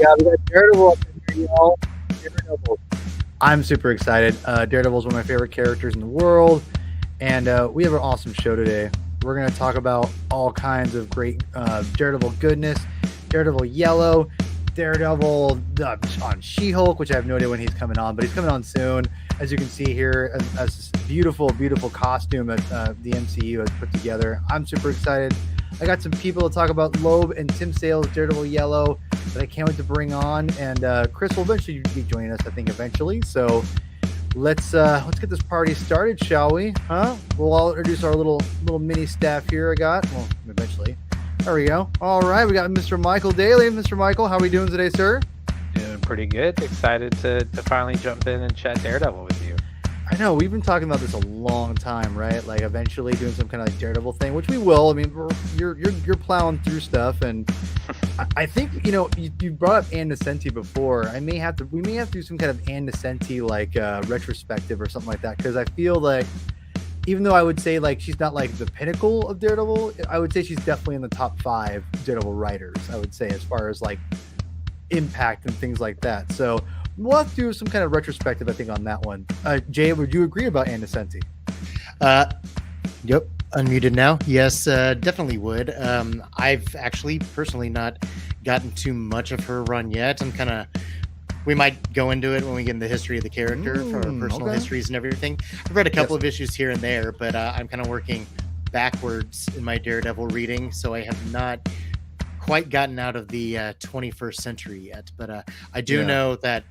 Yeah, we got Daredevil up in here, y'all. Daredevil. I'm super excited. Daredevil is one of my favorite characters in the world, and we have an awesome show today. We're going to talk about all kinds of great Daredevil goodness, Daredevil Yellow, Daredevil on She-Hulk, which I have no idea when he's coming on, but he's coming on soon. As you can see here, as this beautiful, beautiful costume that the MCU has put together. I'm super excited. I got some people to talk about Loeb and Tim Sale's Daredevil Yellow that I can't wait to bring on, and Chris will eventually be joining us, I think, eventually. So let's get this party started, shall we? Huh? We'll all introduce our little mini staff here. Eventually. There we go. All right, we got Mr. Michael Daly. Mr. Michael, how are we doing today, sir? Doing pretty good. Excited to finally jump in and chat Daredevil with you. I know we've been talking about this a long time, right? Like eventually doing some kind of like Daredevil thing, which we will. I mean, you're plowing through stuff, and I think you brought up Ann Nocenti before. We may have to do some kind of Ann Nocenti like retrospective or something like that, because I feel like even though I would say like she's not like the pinnacle of Daredevil, I would say she's definitely in the top 5 Daredevil writers. I would say as far as like impact and things like that. So we'll have to do some kind of retrospective, I think, on that one. Jay, would you agree about Ann Nocenti? Yep. Unmuted now. Yes, definitely would. I've actually personally not gotten too much of her run yet. We might go into it when we get into the history of the character for our personal histories and everything. I've read a couple of issues here and there, but I'm kind of working backwards in my Daredevil reading, so I have not quite gotten out of the 21st century yet. But I do know that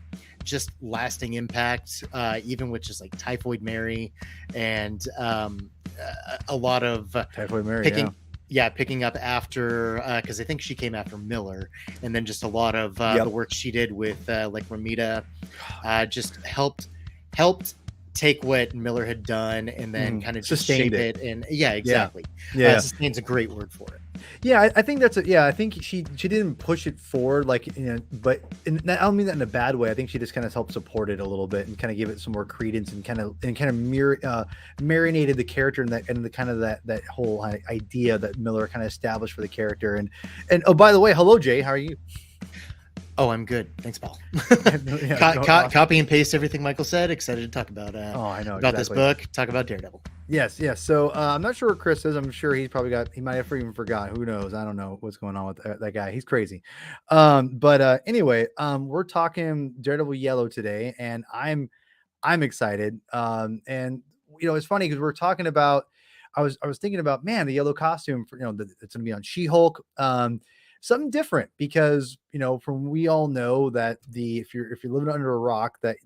just lasting impact, even with just like Typhoid Mary and a lot of Typhoid Mary, picking up after, because I think she came after Miller, and then just a lot of the work she did with like Romita just helped take what Miller had done and then kind of just shape it. And exactly. Sustain's a great word for it. Yeah, I think I think she didn't push it forward, like, but I don't mean that in a bad way. I think she just kind of helped support it a little bit and kind of give it some more credence and kind of marinated the character and the kind of that whole idea that Miller kind of established for the character. And oh, by the way, hello Jay, how are you? Oh, I'm good. Thanks, Paul. Copy and paste everything Michael said. Excited to talk about this book, talk about Daredevil. Yes. So I'm not sure where Chris is. I'm sure he might have even forgot. Who knows? I don't know what's going on with that guy. He's crazy. But anyway, we're talking Daredevil Yellow today, and I'm excited. And it's funny because we're talking about. I was thinking about, man, the yellow costume for it's going to be on She-Hulk. Something different, because we all know that if you're living under a rock, that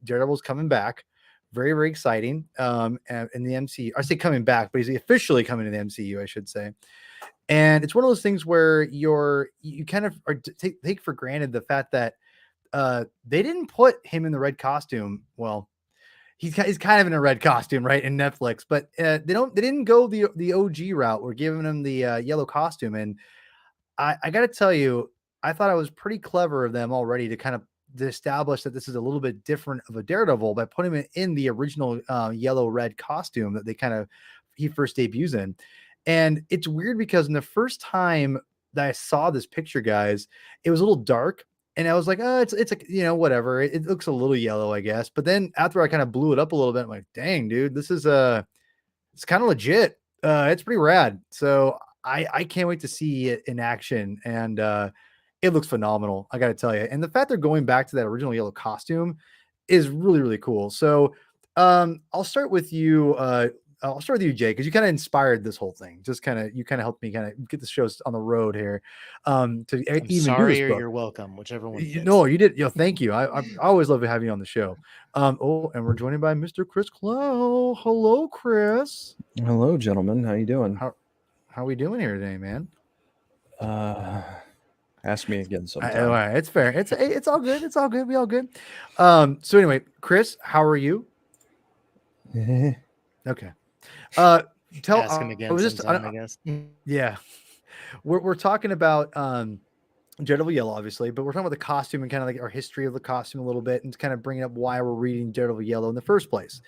Daredevil's coming back, very, very exciting. In the MCU, I say coming back, but he's officially coming to the MCU, I should say. And it's one of those things where you kind of take for granted the fact that they didn't put him in the red costume. Well, he's kind of in a red costume, right, in Netflix, but they didn't go the OG route. We're giving him the yellow costume, and I got to tell you, I thought it was pretty clever of them already to establish that this is a little bit different of a Daredevil by putting him in the original yellow-red costume that he first debuts in. And it's weird because in the first time that I saw this picture, guys, it was a little dark, and I was like, oh, it's like, whatever. It looks a little yellow, I guess. But then after I kind of blew it up a little bit, I'm like, dang, dude, this is it's kind of legit. It's pretty rad. So I can't wait to see it in action, and it looks phenomenal, I gotta tell you. And the fact they're going back to that original yellow costume is really, really cool. So I'll start with you. I'll start with you, Jay, because you kind of inspired this whole thing. You kind of helped me kind of get the shows on the road here. I'm sorry, or you're welcome, whichever one. No, you did. Thank you. I always love having you on the show. And we're joined by Mr. Chris Clow. Hello, Chris. Hello, gentlemen. How you doing? How are we doing here today, man? Ask me again sometime. All right, it's fair. It's all good. It's all good. We all good. So anyway, Chris, how are you? Okay. Ask him again sometime, I guess. Yeah. We're talking about Daredevil Yellow, obviously, but we're talking about the costume and kind of like our history of the costume a little bit, and kind of bringing up why we're reading Daredevil Yellow in the first place.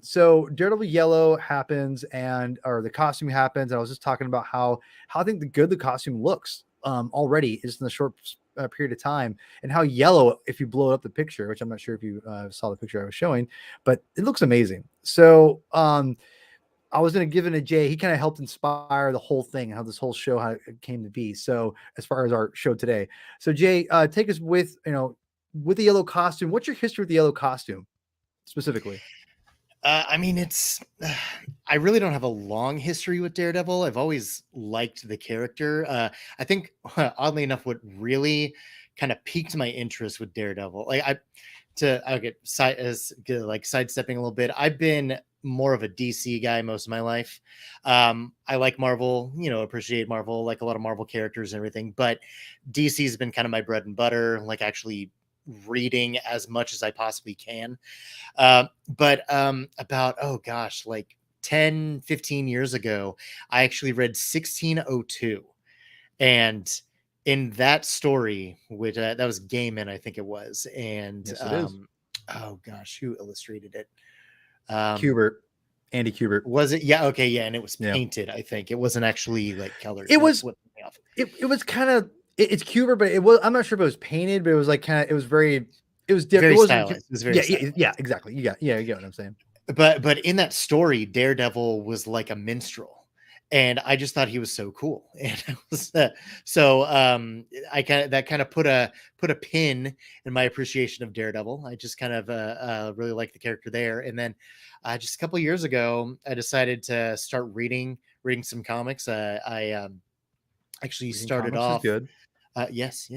So Daredevil Yellow happens, or the costume happens. And I was just talking about how I think the costume looks already, just in the short period of time, and how yellow, if you blow up the picture, which I'm not sure if you saw the picture I was showing, but it looks amazing. So I was going to give it to Jay. He kind of helped inspire the whole thing, how this whole show, how it came to be. So as far as our show today, so Jay, take us with, with the yellow costume. What's your history with the yellow costume specifically? I mean, I really don't have a long history with Daredevil. I've always liked the character. I think, oddly enough, what really kind of piqued my interest with Daredevil, I'll get sidestepping a little bit. I've been more of a DC guy most of my life. I like Marvel, appreciate Marvel, like a lot of Marvel characters and everything, but DC's been kind of my bread and butter, like actually reading as much as I possibly can. But about, oh gosh, like 10, 15 years ago, I actually read 1602. And in that story, which that was Gaiman, I think it was. And Yes, it is. oh gosh, who illustrated it? Andy Kubert. Was it? Yeah. Okay. Yeah. And it was Yeah. painted. I think it wasn't actually like colored. It was. What me off. It was kind of it's Kubert, but it was. I'm not sure if it was painted, but it was like kind of. It was very. It was different. Very stylized. It was very stylized. Yeah. Exactly. You get what I'm saying. But in that story, Daredevil was like a minstrel, and I just thought he was so cool. And it was, I kind of put a pin in my appreciation of Daredevil. I just kind of really like the character there. And then just a couple of years ago, I decided to start reading some comics. I actually Reading started comics is off good. yes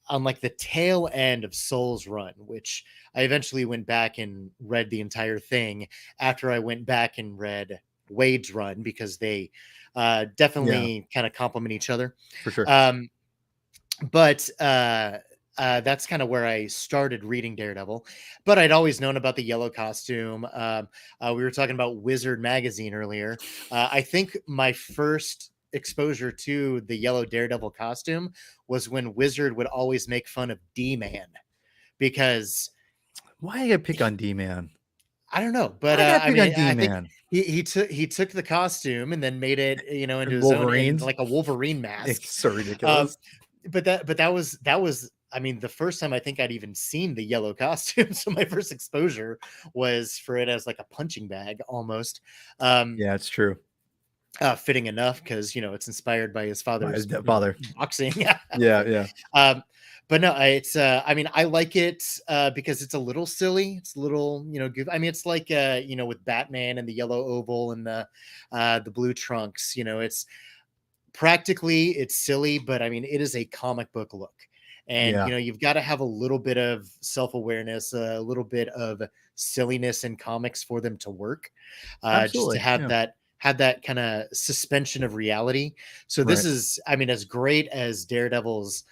on like the tail end of Soul's run, which I eventually went back and read the entire thing after I went back and read Wade's run, because they definitely kind of complement each other For sure. But that's kind of where I started reading Daredevil. But I'd always known about the yellow costume. We were talking about Wizard magazine earlier. I think my first exposure to the yellow Daredevil costume was when Wizard would always make fun of D-Man, because why you gotta pick on D-Man? I don't know, but I mean, I think he took the costume and then made it, into his own, like a Wolverine mask. It's so ridiculous. But that was, I mean, the first time I think I'd even seen the yellow costume. So my first exposure was for it as like a punching bag almost. Yeah, it's true. Fitting enough, because it's inspired by his father's boxing. Yeah. But no, it's I mean, I like it because it's a little silly. It's a little, I mean, it's like with Batman and the yellow oval and the blue trunks. It's practically, it's silly, but I mean, it is a comic book look. And you've got to have a little bit of self-awareness, a little bit of silliness in comics for them to work. Just to have that kind of suspension of reality. So this is, I mean, as great as Daredevil's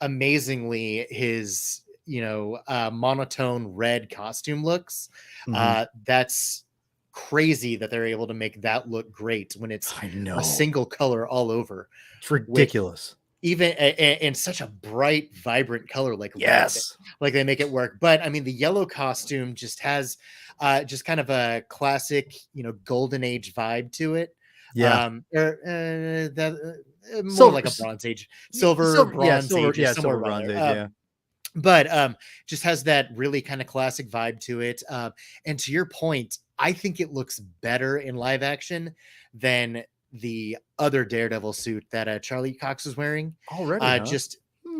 amazingly his monotone red costume looks, that's crazy that they're able to make that look great when it's a single color all over. It's ridiculous. Even in such a bright, vibrant color like red, like they make it work. But I mean, the yellow costume just has just kind of a classic, golden age vibe to it. More like a Bronze Age, silver, Bronze Age, somewhere Bronze Age, but just has that really kind of classic vibe to it. And to your point, I think it looks better in live action than the other Daredevil suit that Charlie Cox is wearing already.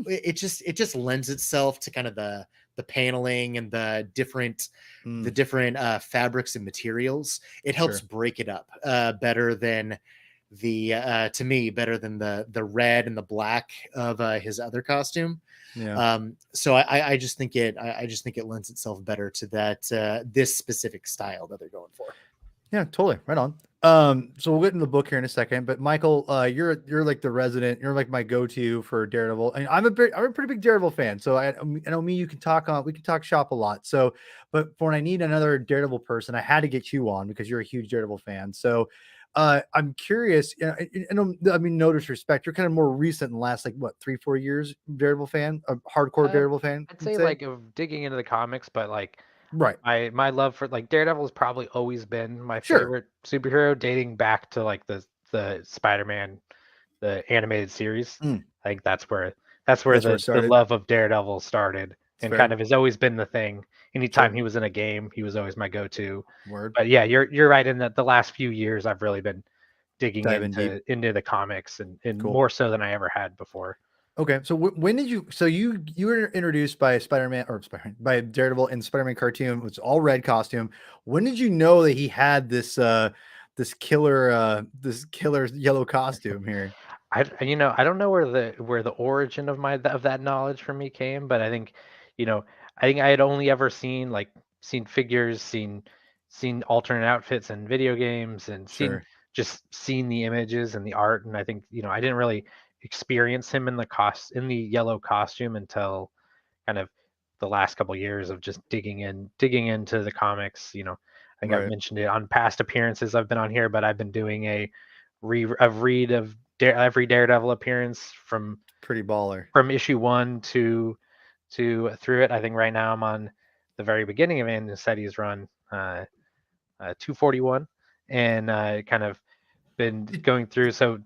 It just lends itself to kind of the paneling and the different fabrics and materials. It helps break it up better than to me better than the red and the black of his other costume. So I just think it lends itself better to that this specific style that they're going for. Yeah, totally. Right on. So we'll get into the book here in a second, but Michael, you're like the resident, you're like my go-to for Daredevil. And I'm a pretty big Daredevil fan. So I know we can talk shop a lot. So, but when I need another Daredevil person, I had to get you on because you're a huge Daredevil fan. So, I'm curious, I mean, no disrespect, you're kind of more recent in the last, like, what, 3-4 years Daredevil fan, a hardcore Daredevil fan? I'd say like of digging into the comics, but like, right. My love for like Daredevil has probably always been my favorite superhero, dating back to like the Spider-Man, the animated series. Like that's where that's where That's where it the started? love of Daredevil started, and fair. kind of has always been the thing. Anytime Sure. he was in a game, he was always my go-to. Word. But yeah, you're right in that the last few years I've really been digging Diving deep. into the comics and Cool. more so than I ever had before. Okay, so when did you? So you were introduced by Spider-Man or by Daredevil in Spider-Man cartoon, which is all red costume. When did you know that he had this killer yellow costume here? I I don't know where the origin of that knowledge from me came, but I think, I think I had only ever seen figures, seen alternate outfits in video games, and Sure. seen the images and the art, and I think, I didn't really experience him in the yellow costume until kind of the last couple years of just digging into the comics. I think I've Right. mentioned it on past appearances I've been on here, but I've been doing a read of every Daredevil appearance Pretty baller. from issue 1 to through it. I think right now I'm on the very beginning of Andy Setti's run, 241, and kind of been going through. So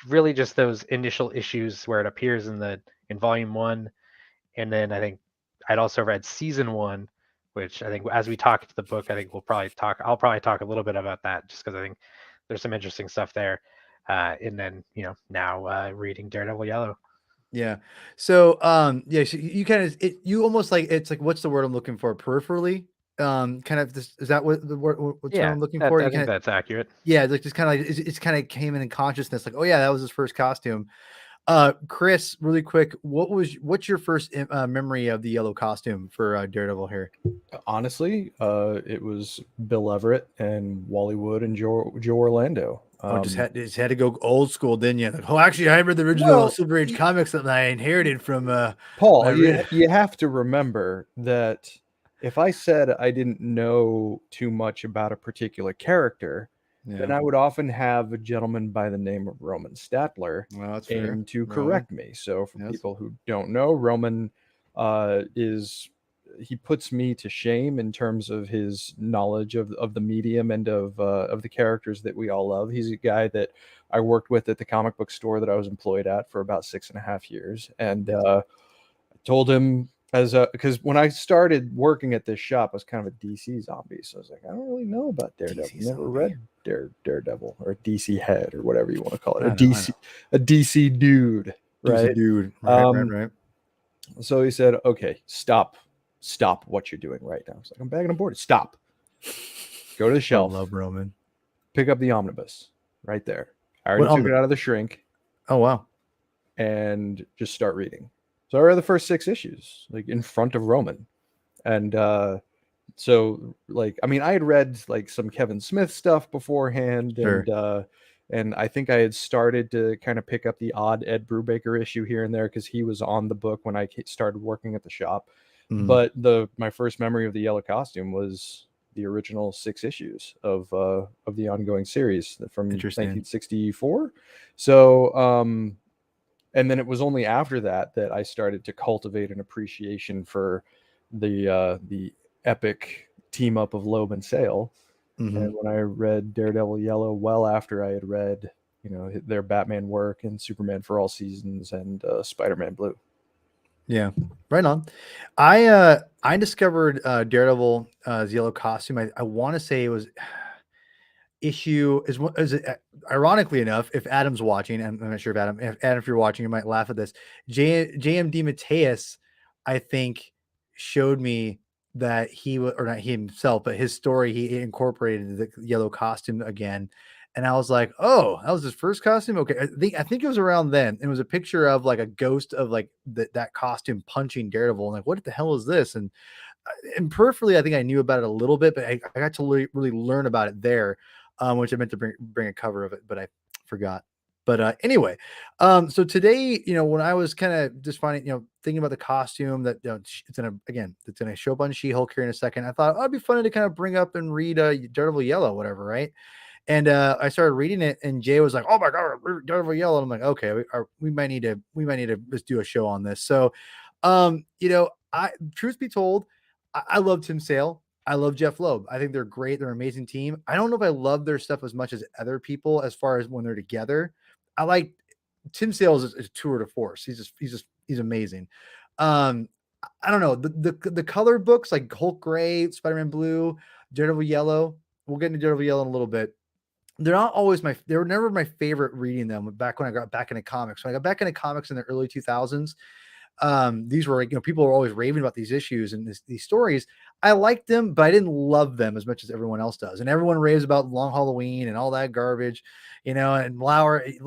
really, just those initial issues where it appears in volume 1, and then I think I'd also read season 1, which I think as we talk to the book, I think I'll probably talk a little bit about that, just because I think there's some interesting stuff there. And then, now reading Daredevil Yellow. Yeah. So yeah, so you kind of you almost like, it's like, what's the word I'm looking for? Peripherally. Kind of this, is that what the word, what term Yeah, I'm looking for? I You think kind of, that's accurate. yeah, like just kind of like it's kind of came in consciousness, like, oh yeah, that was his first costume. Chris, really quick, what's your first memory of the yellow costume for Daredevil here? Honestly, it was Bill Everett and Wally Wood and Joe Orlando. Oh, just had to go old school, didn't you? Like, oh, actually, I read the original Well, Silver Age comics that I inherited from Paul, my you have to remember that if I said I didn't know too much about a particular character, then yeah. I would often have a gentleman by the name of Roman Statler Well, that's fair. aim to Roman. correct me. So for Yes. people who don't know, Roman he puts me to shame in terms of his knowledge of the medium and of the characters that we all love. He's a guy that I worked with at the comic book store that I was employed at for about 6.5 years, and I told him because when I started working at this shop, I was kind of a DC zombie, so I was like, I don't really know about Daredevil. DC Never zombie. read Daredevil or DC head or whatever you want to call it, I know. a DC dude, right? DC dude. Right. So he said, okay, stop what you're doing right now. I was like, I'm bagging on board. Stop. Go to the I shelf. love Roman. Pick up the omnibus right there. I What already took it out of the shrink Oh wow. and just start reading. So I read the first 6 issues, like in front of Roman. And so like, I mean, I had read like some Kevin Smith stuff beforehand, Sure. and I think I had started to kind of pick up the odd Ed Brubaker issue here and there because he was on the book when I started working at the shop. Mhm. But my first memory of the yellow costume was the original 6 issues of the ongoing series from Interesting. 1964. So and then it was only after that that I started to cultivate an appreciation for the epic team up of Loeb and Sale. Mhm. And when I read Daredevil Yellow, well after I had read, their Batman work and Superman for All Seasons and Spider-Man Blue. Yeah, right on. I discovered Daredevil's yellow costume. I want to say it was issue is it, ironically enough, if Adam's watching, I'm not sure if Adam, if you're watching, you might laugh at this. JMD Mateus, I think, showed me that he was, or not he himself, but his story, he incorporated the yellow costume again. And I was like, oh, that was his first costume. Okay. I think it was around then. It was a picture of like a ghost of like that costume punching Daredevil. And like, what the hell is this? And peripherally, I think I knew about it a little bit, but I got to really learn about it there, which I meant to bring a cover of it, but I forgot. But anyway, so today, when I was kind of just finding, thinking about the costume that it's gonna show up on She-Hulk here in a second. I thought, it'd be funny to kind of bring up and read Daredevil Yellow, whatever, right? And I started reading it, and Jay was like, "Oh my god, Daredevil Yellow!" And I'm like, "Okay, we might need to just do a show on this." So, I truth be told, I love Tim Sale. I love Jeff Loeb. I think they're great. They're an amazing team. I don't know if I love their stuff as much as other people as far as when they're together. I like Tim Sale is a tour de force. He's he's amazing. I don't know the color books like Hulk Gray, Spider-Man Blue, Daredevil Yellow. We'll get into Daredevil Yellow in a little bit. They're not always they were never my favorite reading them back when I got back into comics. When I got back into comics in the early 2000s, these were like, people were always raving about these issues and these stories. I liked them, but I didn't love them as much as everyone else does. And everyone raves about Long Halloween and all that garbage, and Lowry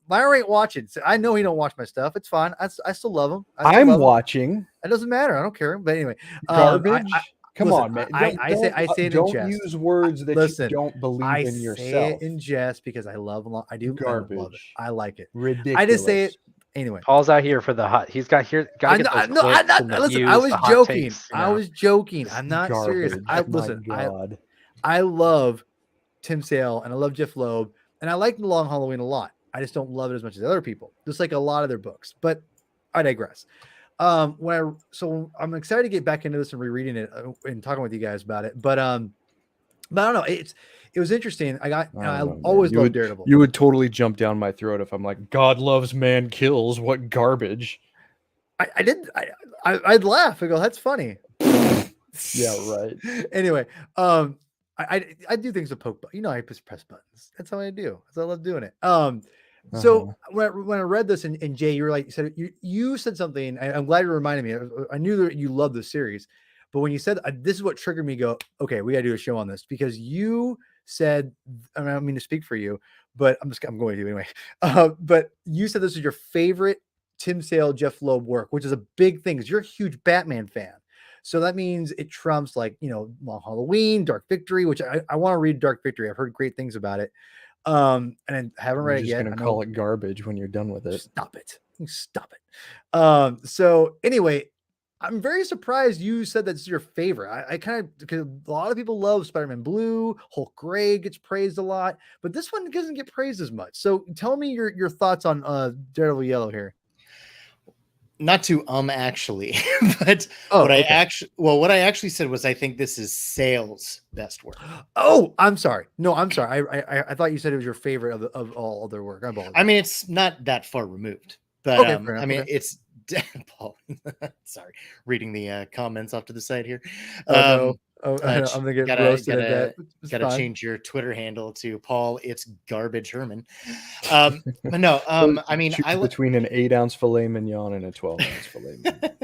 ain't watching. So I know he don't watch my stuff. It's fine. I still love him. I'm watching. It doesn't matter. I don't care. But anyway, garbage. Come listen, on, man. I say it in don't jest. use words that you don't believe in yourself. I say it in jest because I love garbage. I love it. I like it. Ridiculous. I just say it anyway. Paul's out here for the hot. He's got here. Got to get those clips and the listen, views, I was the hot joking. takes, I was joking. I'm not serious. I love Tim Sale and I love Jeff Loeb and I like The Long Halloween a lot. I just don't love it as much as other people, just like a lot of their books. But I digress. So I'm excited to get back into this and rereading it and talking with you guys about it. But I don't know. It was interesting. I always loved Daredevil. You would totally jump down my throat if I'm like, God loves, man kills. What garbage. I'd laugh. I go, that's funny. Yeah, right. Anyway, I do things with poke, but I just press buttons. That's how I do. That's how I love doing it. So when I read this and Jay, you were like, you said something. I'm glad you reminded me. I knew that you loved the series, but when you said this is what triggered me, go, okay, we got to do a show on this because you said, I don't mean to speak for you, but I'm going to anyway. But you said this is your favorite Tim Sale, Jeff Loeb work, which is a big thing because you're a huge Batman fan. So that means it trumps like, Long Halloween, Dark Victory, which I want to read Dark Victory. I've heard great things about it. And I haven't read it yet. I'm just gonna call it garbage when you're done with it. Stop it. So anyway, I'm very surprised you said that's your favorite. I kind of, because a lot of people love Spider-Man Blue, Hulk Gray gets praised a lot, but this one doesn't get praised as much. So tell me your thoughts on Daredevil Yellow here. Not to actually, but what I actually said was I think this is Sale's best work. Oh, I'm sorry. No, I'm sorry. I thought you said it was your favorite of all of their work. I mean, it's not that far removed, but it's Paul. Sorry, reading the comments off to the side here. I'm gonna get roasted. Gotta change your Twitter handle to Paul. It's Garbage Herman. But no, I mean, between an 8-ounce filet mignon and a 12-ounce filet mignon.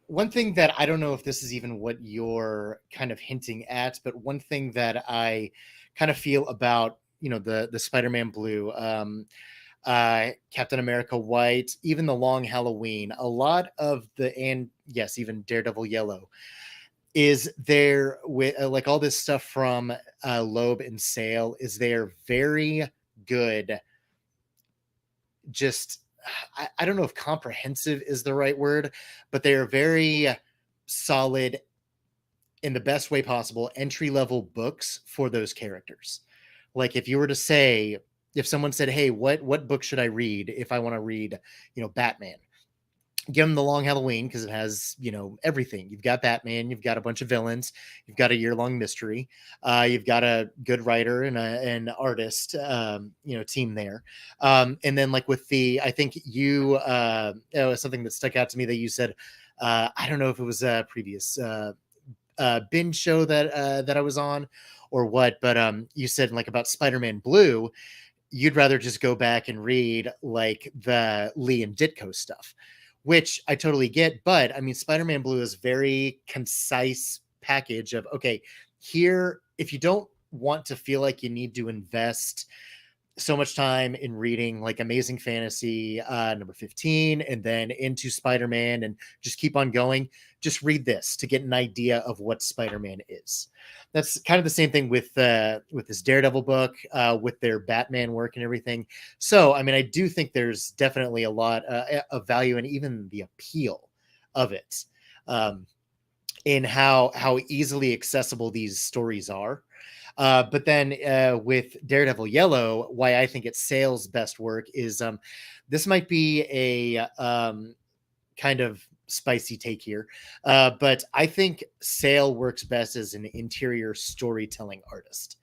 One thing that I don't know if this is even what you're kind of hinting at, but one thing that I kind of feel about the Spider-Man Blue, Captain America White, even the Long Halloween, a lot of even Daredevil Yellow is there with like all this stuff from Loeb and Sale is they're very good. Just, I don't know if comprehensive is the right word, but they are very solid in the best way possible, entry-level books for those characters. Like if you were to say, if someone said, hey, what book should I read if I want to read, Batman? Give them the Long Halloween because it has, everything. You've got Batman, you've got a bunch of villains, you've got a year-long mystery, you've got a good writer and an artist, team there. And then like with I think you, it was something that stuck out to me that you said, I don't know if it was a previous binge show that I was on or what, but you said like about Spider-Man Blue, you'd rather just go back and read like the Lee and Ditko stuff, which I totally get. But I mean, Spider-Man Blue is very concise package of, okay, here, if you don't want to feel like you need to invest so much time in reading like Amazing Fantasy number 15 and then into Spider-Man and just keep on going, just read this to get an idea of what Spider-Man is. That's kind of the same thing with this Daredevil book, with their Batman work and everything. So, I mean, I do think there's definitely a lot of value and even the appeal of it in how easily accessible these stories are. But then with Daredevil Yellow, why I think it's Sale's best work is this might be a kind of spicy take here, but I think Sale works best as an interior storytelling artist.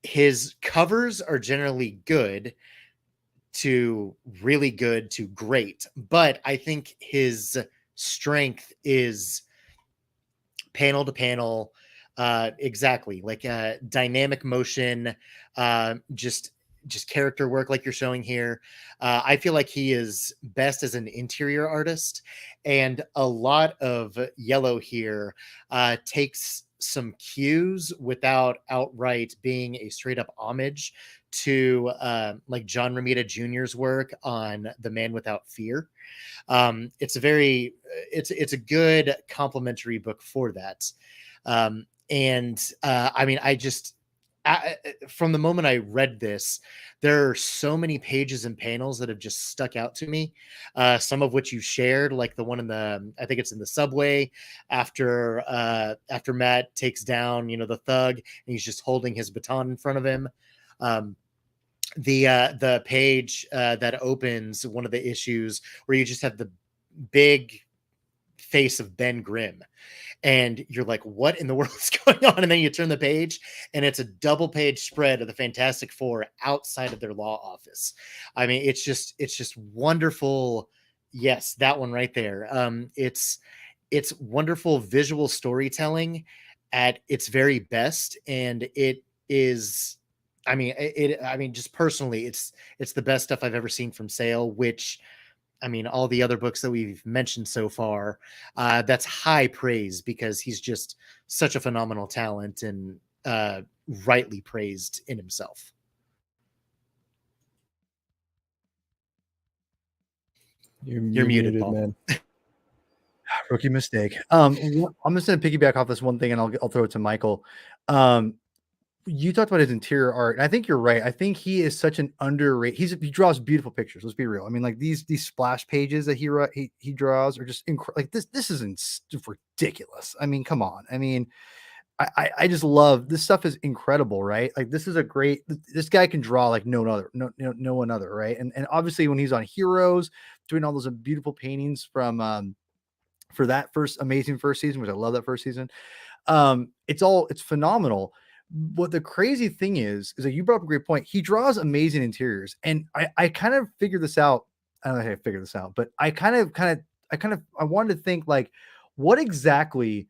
His covers are generally good. to really good to great. But I think his strength is panel to panel, exactly, like dynamic motion, just character work like you're showing here. I feel like he is best as an interior artist, and a lot of Yellow here takes some cues without outright being a straight up homage to like John Romita Jr.'s work on The Man Without Fear. It's a very it's a good complimentary book for that. And I mean, from the moment I read this, there are so many pages and panels that have just stuck out to me. Some of which you shared, like the one in the, I think it's in the subway after Matt takes down, the thug, and he's just holding his baton in front of him. The page that opens one of the issues where you just have the big face of Ben Grimm, and you're like, what in the world is going on? And then you turn the page and it's a double page spread of the Fantastic Four outside of their law office. I mean, it's just wonderful. Yes, that one right there. It's wonderful visual storytelling at its very best, and it is, I mean, just personally, it's the best stuff I've ever seen from Sale, which, I mean, all the other books that we've mentioned so far, that's high praise, because he's just such a phenomenal talent, and rightly praised in himself. You're muted, Paul. Man. Rookie mistake. I'm just going to piggyback off this one thing, and I'll throw it to Michael. You talked about his interior art, and I think you're right. I think he is such an underrated. He draws beautiful pictures. Let's be real. I mean, like these splash pages that he draws are just like this. This isn't ridiculous. I mean, come on. I mean, I just love this stuff. Is incredible, right? Like this is a great. This guy can draw like no one other, right? And obviously when he's on Heroes, doing all those beautiful paintings from for that amazing first season, which I love that first season. It's phenomenal. What the crazy thing is that you brought up a great point. He draws amazing interiors, and I kind of figured this out. I don't know how I figured this out, but I wanted to think, like, what exactly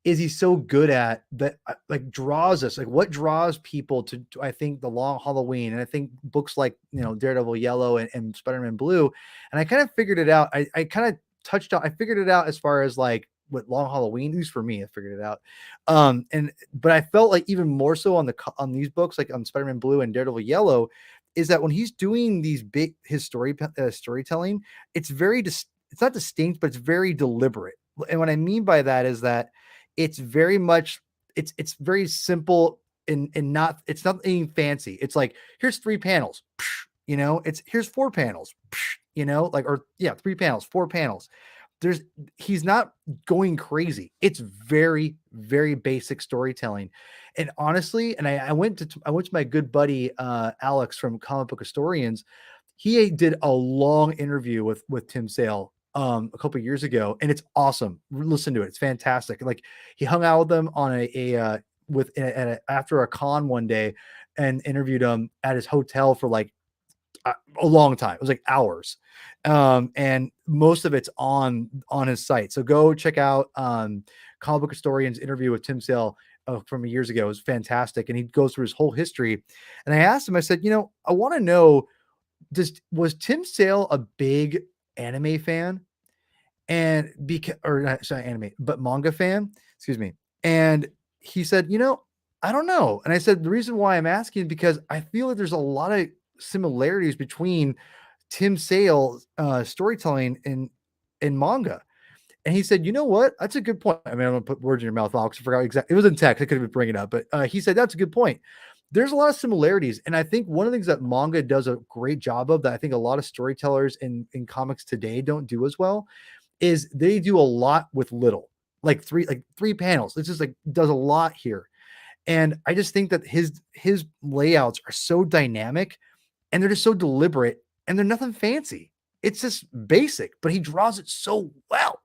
is he so good at that like draws us, like what draws people to I think the Long Halloween, and I think books like Daredevil Yellow and Spider-Man Blue, and I kind of figured it out. I kind of touched on, I figured it out as far as like with Long Halloween, at least for me, I figured it out. But I felt like even more so on these books, like on Spider-Man Blue and Daredevil Yellow, is that when he's doing these big storytelling, it's it's not distinct, but it's very deliberate. And what I mean by that is that it's very much, it's very simple and not, it's not anything fancy. It's like, here's 3 panels, here's 4 panels, like, or yeah, 3 panels, 4 panels. He's not going crazy. It's very, very basic storytelling. And honestly, and I went to my good buddy, Alex from Comic Book Historians. He did a long interview with Tim Sale, a couple of years ago, and it's awesome. Listen to it. It's fantastic. Like he hung out with them on after a con one day and interviewed him at his hotel for like a long time. It was like hours. And most of it's on his site. So go check out Comic Book Historian's interview with Tim Sale from years ago. It was fantastic. And he goes through his whole history. And I asked him, I said, I want to know, was Tim Sale a big anime fan? And manga fan, excuse me. And he said, I don't know. And I said, the reason why I'm asking is because I feel like there's a lot of similarities between Tim Sale's storytelling in manga. And he said, you know what? That's a good point. I mean, I'm going to put words in your mouth, Alex. I forgot exactly. It was in text. I could have been bringing it up, but he said, that's a good point. There's a lot of similarities. And I think one of the things that manga does a great job of, that I think a lot of storytellers in comics today don't do as well, is they do a lot with little, like three panels. It's just like does a lot here. And I just think that his layouts are so dynamic, and they're just so deliberate, and they're nothing fancy. It's just basic, but he draws it so well.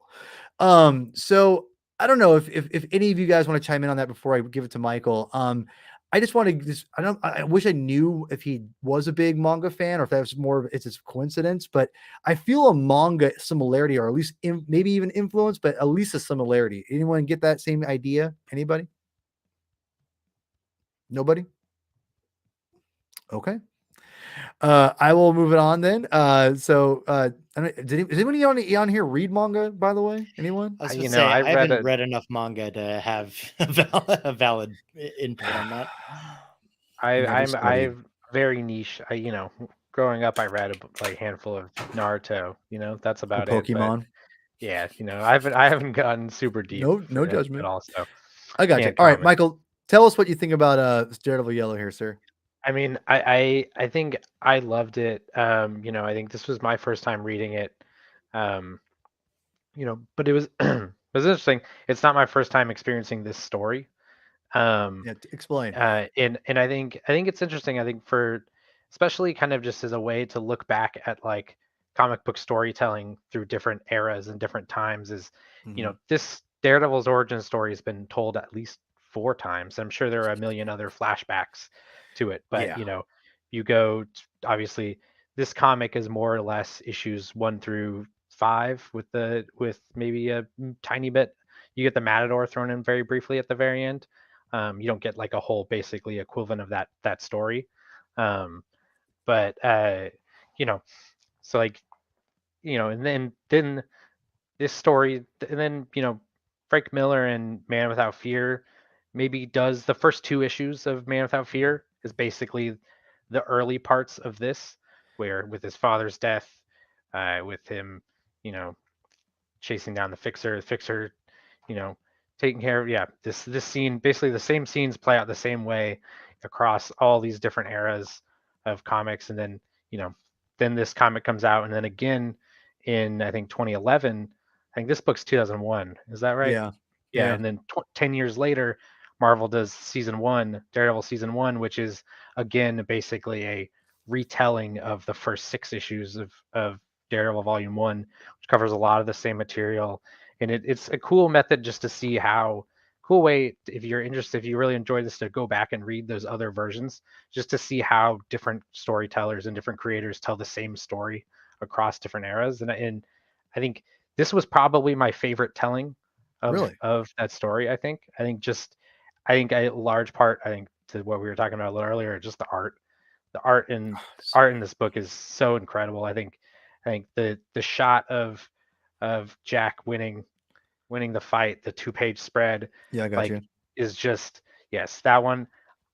So I don't know if any of you guys want to chime in on that before I give it to Michael. I just want to just I wish I knew if he was a big manga fan or if that was more of it's a coincidence, but I feel a manga similarity or at least maybe even influence, but at least a similarity. Anyone get that same idea? Anybody? Nobody? Okay. I will move it on then. Does anybody on here read manga, by the way? Anyone? I was You gonna know, say I I read haven't it. read enough manga to have a valid input on that. Never I'm studied. very niche. Growing up, I read like a handful of Naruto. That's Or about it. But Pokemon. yeah, I haven't gotten super deep No for it at judgment. all, so I got you. can't All right, comment. Michael, tell us what you think about Daredevil Yellow here, sir. I mean, I think I loved it. I think this was my first time reading it. Um, but it was it was interesting. It's not my first time experiencing this story. Um, Yeah, explain. and I think it's interesting. I think for especially kind of just as a way to look back at like comic book storytelling through different eras and different times is, Mhm. this Daredevil's origin story has been told at least 4 times. I'm sure there are a million other flashbacks to it, but Yeah. you go obviously this comic is more or less issues 1 through 5 with maybe a tiny bit. You get the Matador thrown in very briefly at the very end. You don't get like a whole basically equivalent of that story. Um, but you know, so like and then this story, and then Frank Miller and Man Without Fear maybe does the first 2 issues of Man Without Fear is basically the early parts of this, where with his father's death, with him, you know, chasing down the fixer, you know, taking care of this scene, basically the same scenes play out the same way across all these different eras of comics, and then then this comic comes out, and then again in I think 2011. I think this book's 2001. Is that right? Yeah. Yeah, Yeah. and then 10 years later, Marvel does season 1, Daredevil season 1, which is again basically a retelling of the first 6 issues of Daredevil volume 1, which covers a lot of the same material. And it's a cool method just to see how cool way, if you're interested, if you really enjoy this, to go back and read those other versions just to see how different storytellers and different creators tell the same story across different eras. And I think this was probably my favorite telling of Really? that story. I think a large part, I think, to what we were talking about a little earlier, just the art in this book is so incredible. I think the shot of Jack winning the fight, the 2-page spread, Yeah, I got like, you. is just, yes, that one.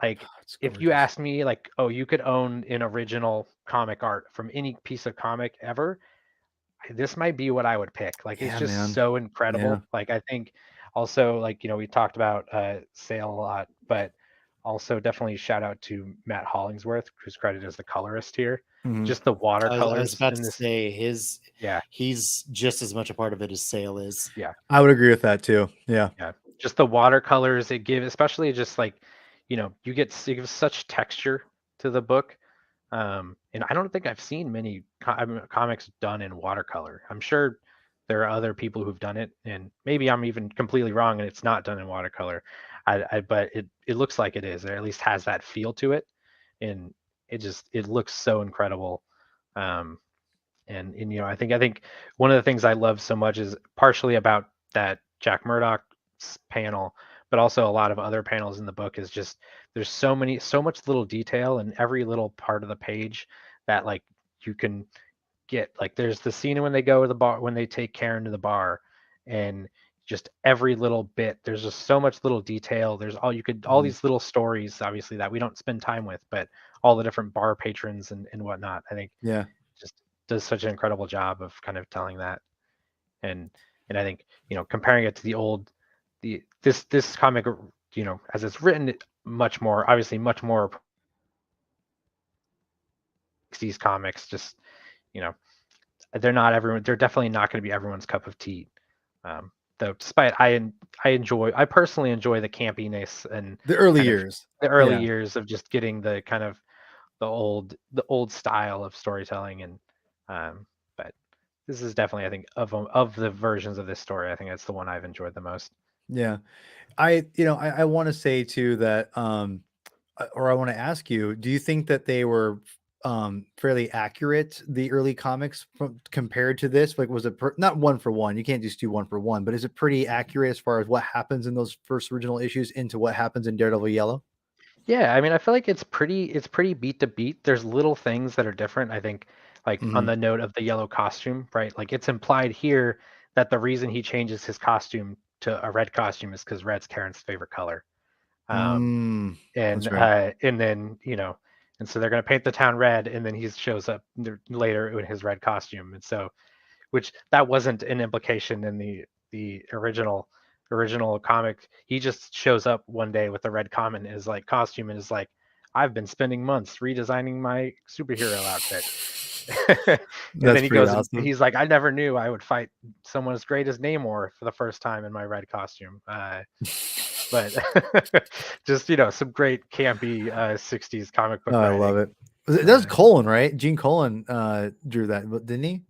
Like, It's if you gorgeous. ask me, like, oh, you could own an original comic art from any piece of comic ever, this might be what I would pick. Like, it's Yeah, just man. so Yeah. incredible. Like, I think also, like, we talked about Sale a lot, but also definitely shout out to Matt Hollingsworth, who's credited as the colorist here. Mhm. Just the I was watercolors about in to this. say Yeah, he's just as much a part of it as Sale is. yeah, I would agree with that too. Yeah. yeah. Just the watercolors it gives, especially just like, you give such texture to the book. And I don't think I've seen many comics done in watercolor. I'm sure there are other people who've done it, and maybe I'm even completely wrong and it's not done in watercolor. But it looks like it is, or at least has that feel to it, and it looks so incredible. Um, and I think one of the things I love so much is partially about that Jack Murdoch's panel, but also a lot of other panels in the book is just there's so much little detail in every little part of the page that like you can get. Like, there's the scene when they go to the bar, when they take Karen to the bar, and just every little bit, there's just so much little detail. There's all Mhm. these little stories obviously that we don't spend time with, but all the different bar patrons and whatnot, I think Yeah. just does such an incredible job of kind of telling that. And and I think, comparing it to the old, this comic, as it's written, much more obviously, much more 60s comics, just, you know they're definitely not going to be everyone's cup of tea. Though, despite I personally enjoy the campiness and The early kind of years. the early Yeah. years of just getting the kind of the old style of storytelling. And but this is definitely, I think, of the versions of this story, I think that's the one I've enjoyed the most. Yeah. I want to say too that or I want to ask you, do you think that they were fairly accurate, the early comics compared to this? Like, was it not one for one? You can't just do one for one, but is it pretty accurate as far as what happens in those first original issues into what happens in Daredevil Yellow? Yeah, I mean, I feel like it's pretty beat to beat. There's little things that are different. I think, like on Mhm. the note of the yellow costume, right? Like it's implied here that the reason he changes his costume to a red costume is because red's Karen's favorite color. Um, That's right. and then and so they're gonna paint the town red, and then he shows up later in his red costume, and so which that wasn't an implication in the original comic. He just shows up one day with a red common as like costume and is like, I've been spending months redesigning my superhero outfit. And That's then he pretty goes and awesome. he's like, I never knew I would fight someone as great as Namor for the first time in my red costume. But just some great campy 60s comic book Oh, I love writing. it. That was Colin, right? Gene Colin drew that, didn't he?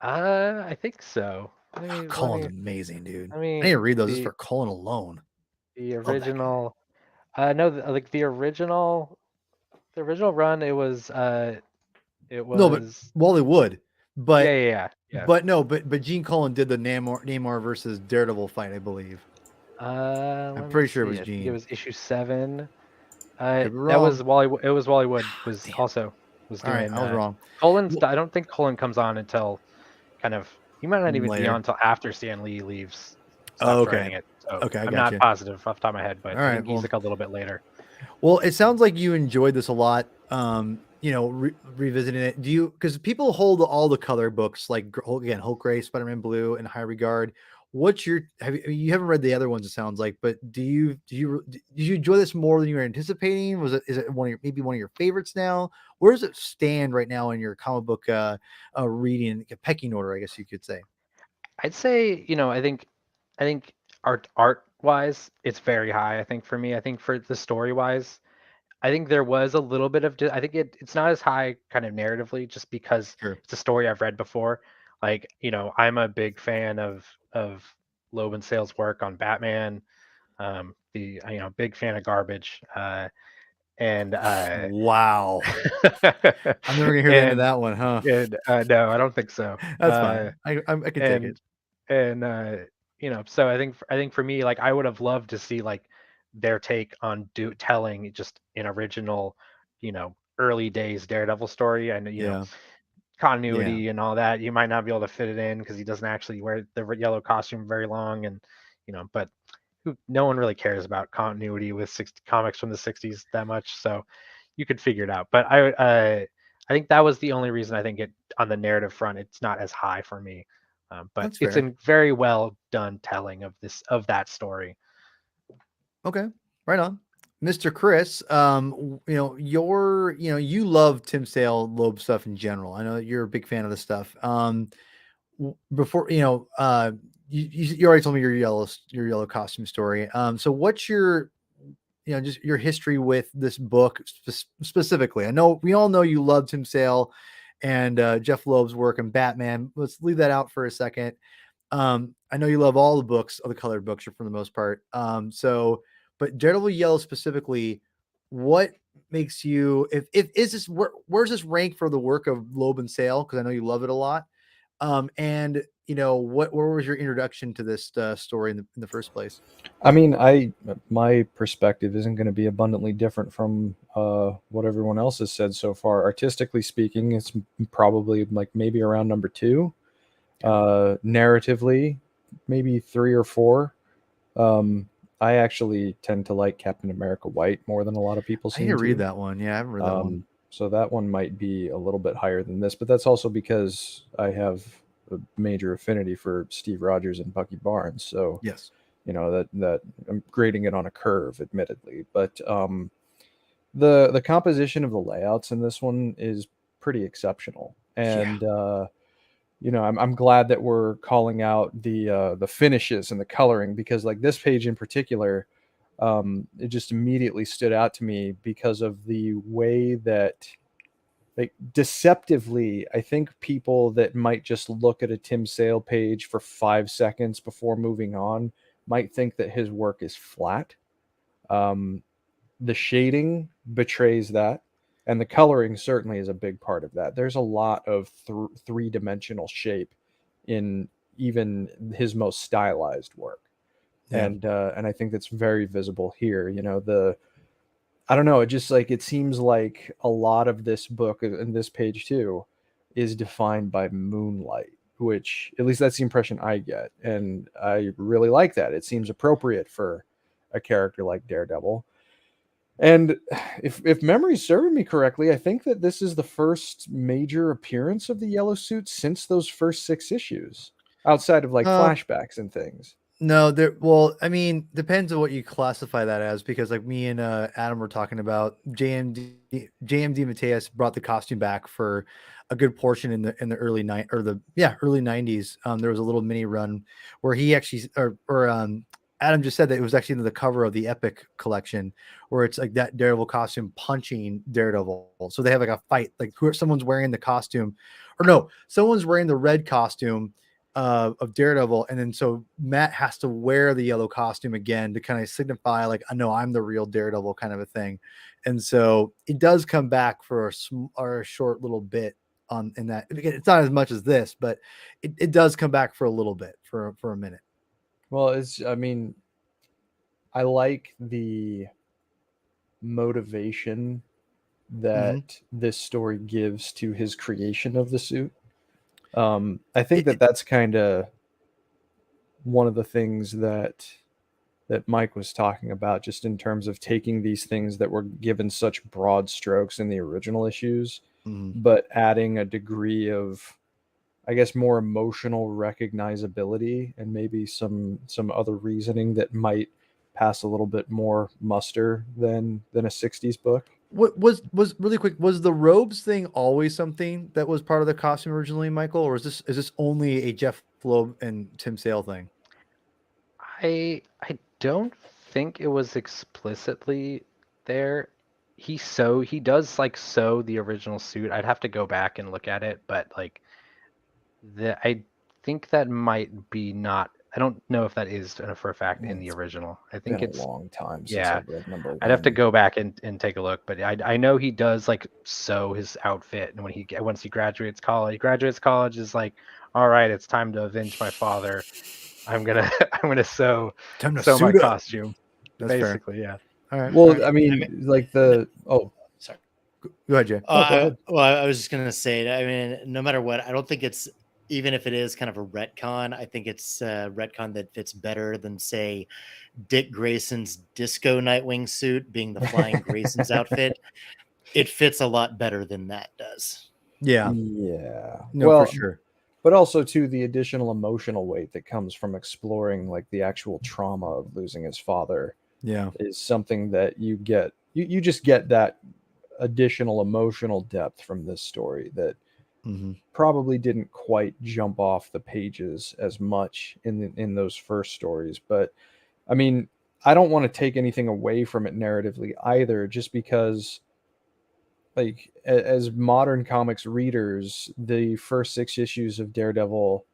I think so. Oh, Colin's amazing, dude. Let I need me to read those just the for Colin alone. the Love that guy. original. No, like the original run. It No, but was. Wally Wood. Yeah, But yeah, yeah, yeah. but Gene Colan did the Namor versus Daredevil fight, I believe. I'm Let me pretty sure it see. was I think it Gene. was issue 7. Could be That wrong. was Wally. It was Wally Wood was Damn. also was All right, doing. I was wrong. Colin's. Well, I don't think Colin comes on until kind of. He might not even be on later. until after Stan Lee leaves, Oh, stops okay. writing it. So Okay, I I'm got not you. positive off the top of my head, but All I right. think he's Well, like a little bit later. well, it sounds like you enjoyed this a lot. Revisiting it. Do you? Because people hold all the color books, like again, Hulk Gray, Spider-Man Blue, in high regard. What's your? You haven't read the other ones? It sounds like, but did you enjoy this more than you were anticipating? Is it maybe one of your favorites now? Where does it stand right now in your comic book reading pecking order? I guess you could say. I'd say, I think art wise, it's very high. I think for me, I think for the story wise, I think there was a little bit of, I think it's not as high kind of narratively, just because Sure. it's a story I've read before. Like, I'm a big fan of Loeb and Sale's work on Batman. The big fan of Garbage. And Wow. I'm never gonna hear the end of and that one, huh? no, I don't think so. That's fine. I can take And it. and so I think for me, like I would have loved to see like their take on telling just an original, early days Daredevil story. And Yeah. Yeah. continuity and all that, you might not be able to fit it in because he doesn't actually wear the yellow costume very long. And but no one really cares about continuity with 60 comics from the 60s that much, so you could figure it out. But I think that was the only reason. I think it, on the narrative front, it's not as high for me. But That's it's fair. a very well done telling of that story. Okay, right on. Mr. Chris, you love Tim Sale Loeb stuff in general. I know that you're a big fan of the stuff. Before, you already told me your yellow costume story. So what's your, just your history with this book specifically? I know we all know you loved Tim Sale and Jeff Loeb's work in Batman. Let's leave that out for a second. I know you love all the books, all the colored books for the most part. But Daredevil Yellow specifically, what makes you, if is this, where's this rank for the work of Loeb and Sale? Because I know you love it a lot. And where was your introduction to this story in the first place? I mean, my perspective isn't going to be abundantly different from what everyone else has said so far. Artistically speaking, it's probably like maybe around number 2. Narratively, maybe 3 or 4. I actually tend to like Captain America White more than a lot of people I need seem to read to. that one. Yeah, I haven't read that one. So that one might be a little bit higher than this, but that's also because I have a major affinity for Steve Rogers and Bucky Barnes. So Yes. that I'm grading it on a curve, admittedly. But the composition of the layouts in this one is pretty exceptional, and I'm glad that we're calling out the finishes and the coloring, because like this page in particular, it just immediately stood out to me because of the way that, like, deceptively, I think people that might just look at a Tim Sale page for 5 seconds before moving on might think that his work is flat. Um, the shading betrays that, and the coloring certainly is a big part of that. There's a lot of three-dimensional shape in even his most stylized work. Yeah. And I think that's very visible here. I don't know, it just like it seems like a lot of this book and this page too is defined by moonlight, which at least that's the impression I get, and I really like that. It seems appropriate for a character like Daredevil. And if memory's serving me correctly, I think that this is the first major appearance of the yellow suit since those first 6 issues, outside of like flashbacks and things. No, well, I mean, depends on what you classify that as, because like me and Adam were talking about, JMD Mateus brought the costume back for a good portion in the early early 90s. There was a little mini run where he actually Adam just said that it was actually the cover of the Epic collection, where it's like that Daredevil costume punching Daredevil. So they have like a fight, like someone's wearing the costume, or no, someone's wearing the red costume of Daredevil, and then so Matt has to wear the yellow costume again to kind of signify like, I know I'm the real Daredevil kind of a thing. And so it does come back for a short little bit on in that. Again, it's not as much as this, but it does come back for a little bit for a minute. Well, I mean, I like the motivation that this story gives to his creation of the suit. I think that's kind of one of the things that Mike was talking about, just in terms of taking these things that were given such broad strokes in the original issues, but adding a degree of, I guess, more emotional recognizability and maybe some other reasoning that might pass a little bit more muster than a 60s book. What was really quick, was the robes thing always something that was part of the costume originally, Michael, or is this only a Jeff Loeb and Tim Sale thing? I don't think it was explicitly there. He does like sew the original suit. I'd have to go back and look at it, but like I think that might be not. I don't know if that is for a fact in the original. I think Been it's a long time since yeah. I've read number 1. I'd have to go back and take a look, but I know he does like sew his outfit, and once he graduates college is like, all right, it's time to avenge my father. I'm gonna sew my costume. That's basically fair. Yeah. All right. Well, all right. I mean, like the sorry. Go ahead, Jay. go ahead. Well, I was just gonna say, I mean, no matter what, I don't think it's, even if it is kind of a retcon, I think it's a retcon that fits better than, say, Dick Grayson's disco Nightwing suit being the Flying Grayson's outfit. It fits a lot better than that does. Yeah. No, well, for sure. But also too, the additional emotional weight that comes from exploring like the actual trauma of losing his father. Yeah, is something that you get. You just get that additional emotional depth from this story that probably didn't quite jump off the pages as much in those first stories. But I mean, I don't want to take anything away from it narratively either, just because like as modern comics readers, the first 6 issues of Daredevil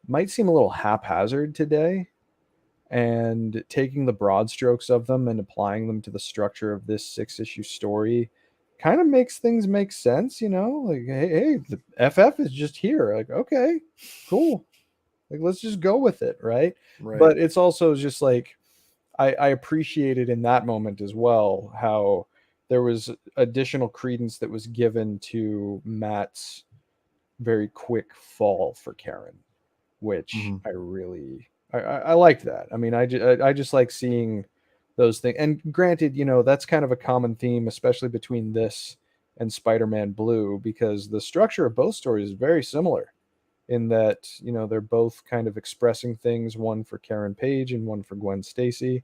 might seem a little haphazard today, and taking the broad strokes of them and applying them to the structure of this 6-issue story kind of makes things make sense, like, hey, the FF is just here. Like, okay, cool. Like, let's just go with it, right? But it's also just like, I appreciated in that moment as well how there was additional credence that was given to Matt's very quick fall for Karen, which I really I liked that. I mean, I just like seeing those things. And granted, that's kind of a common theme, especially between this and Spider-Man Blue, because the structure of both stories is very similar in that, they're both kind of expressing things, one for Karen Page and one for Gwen Stacy.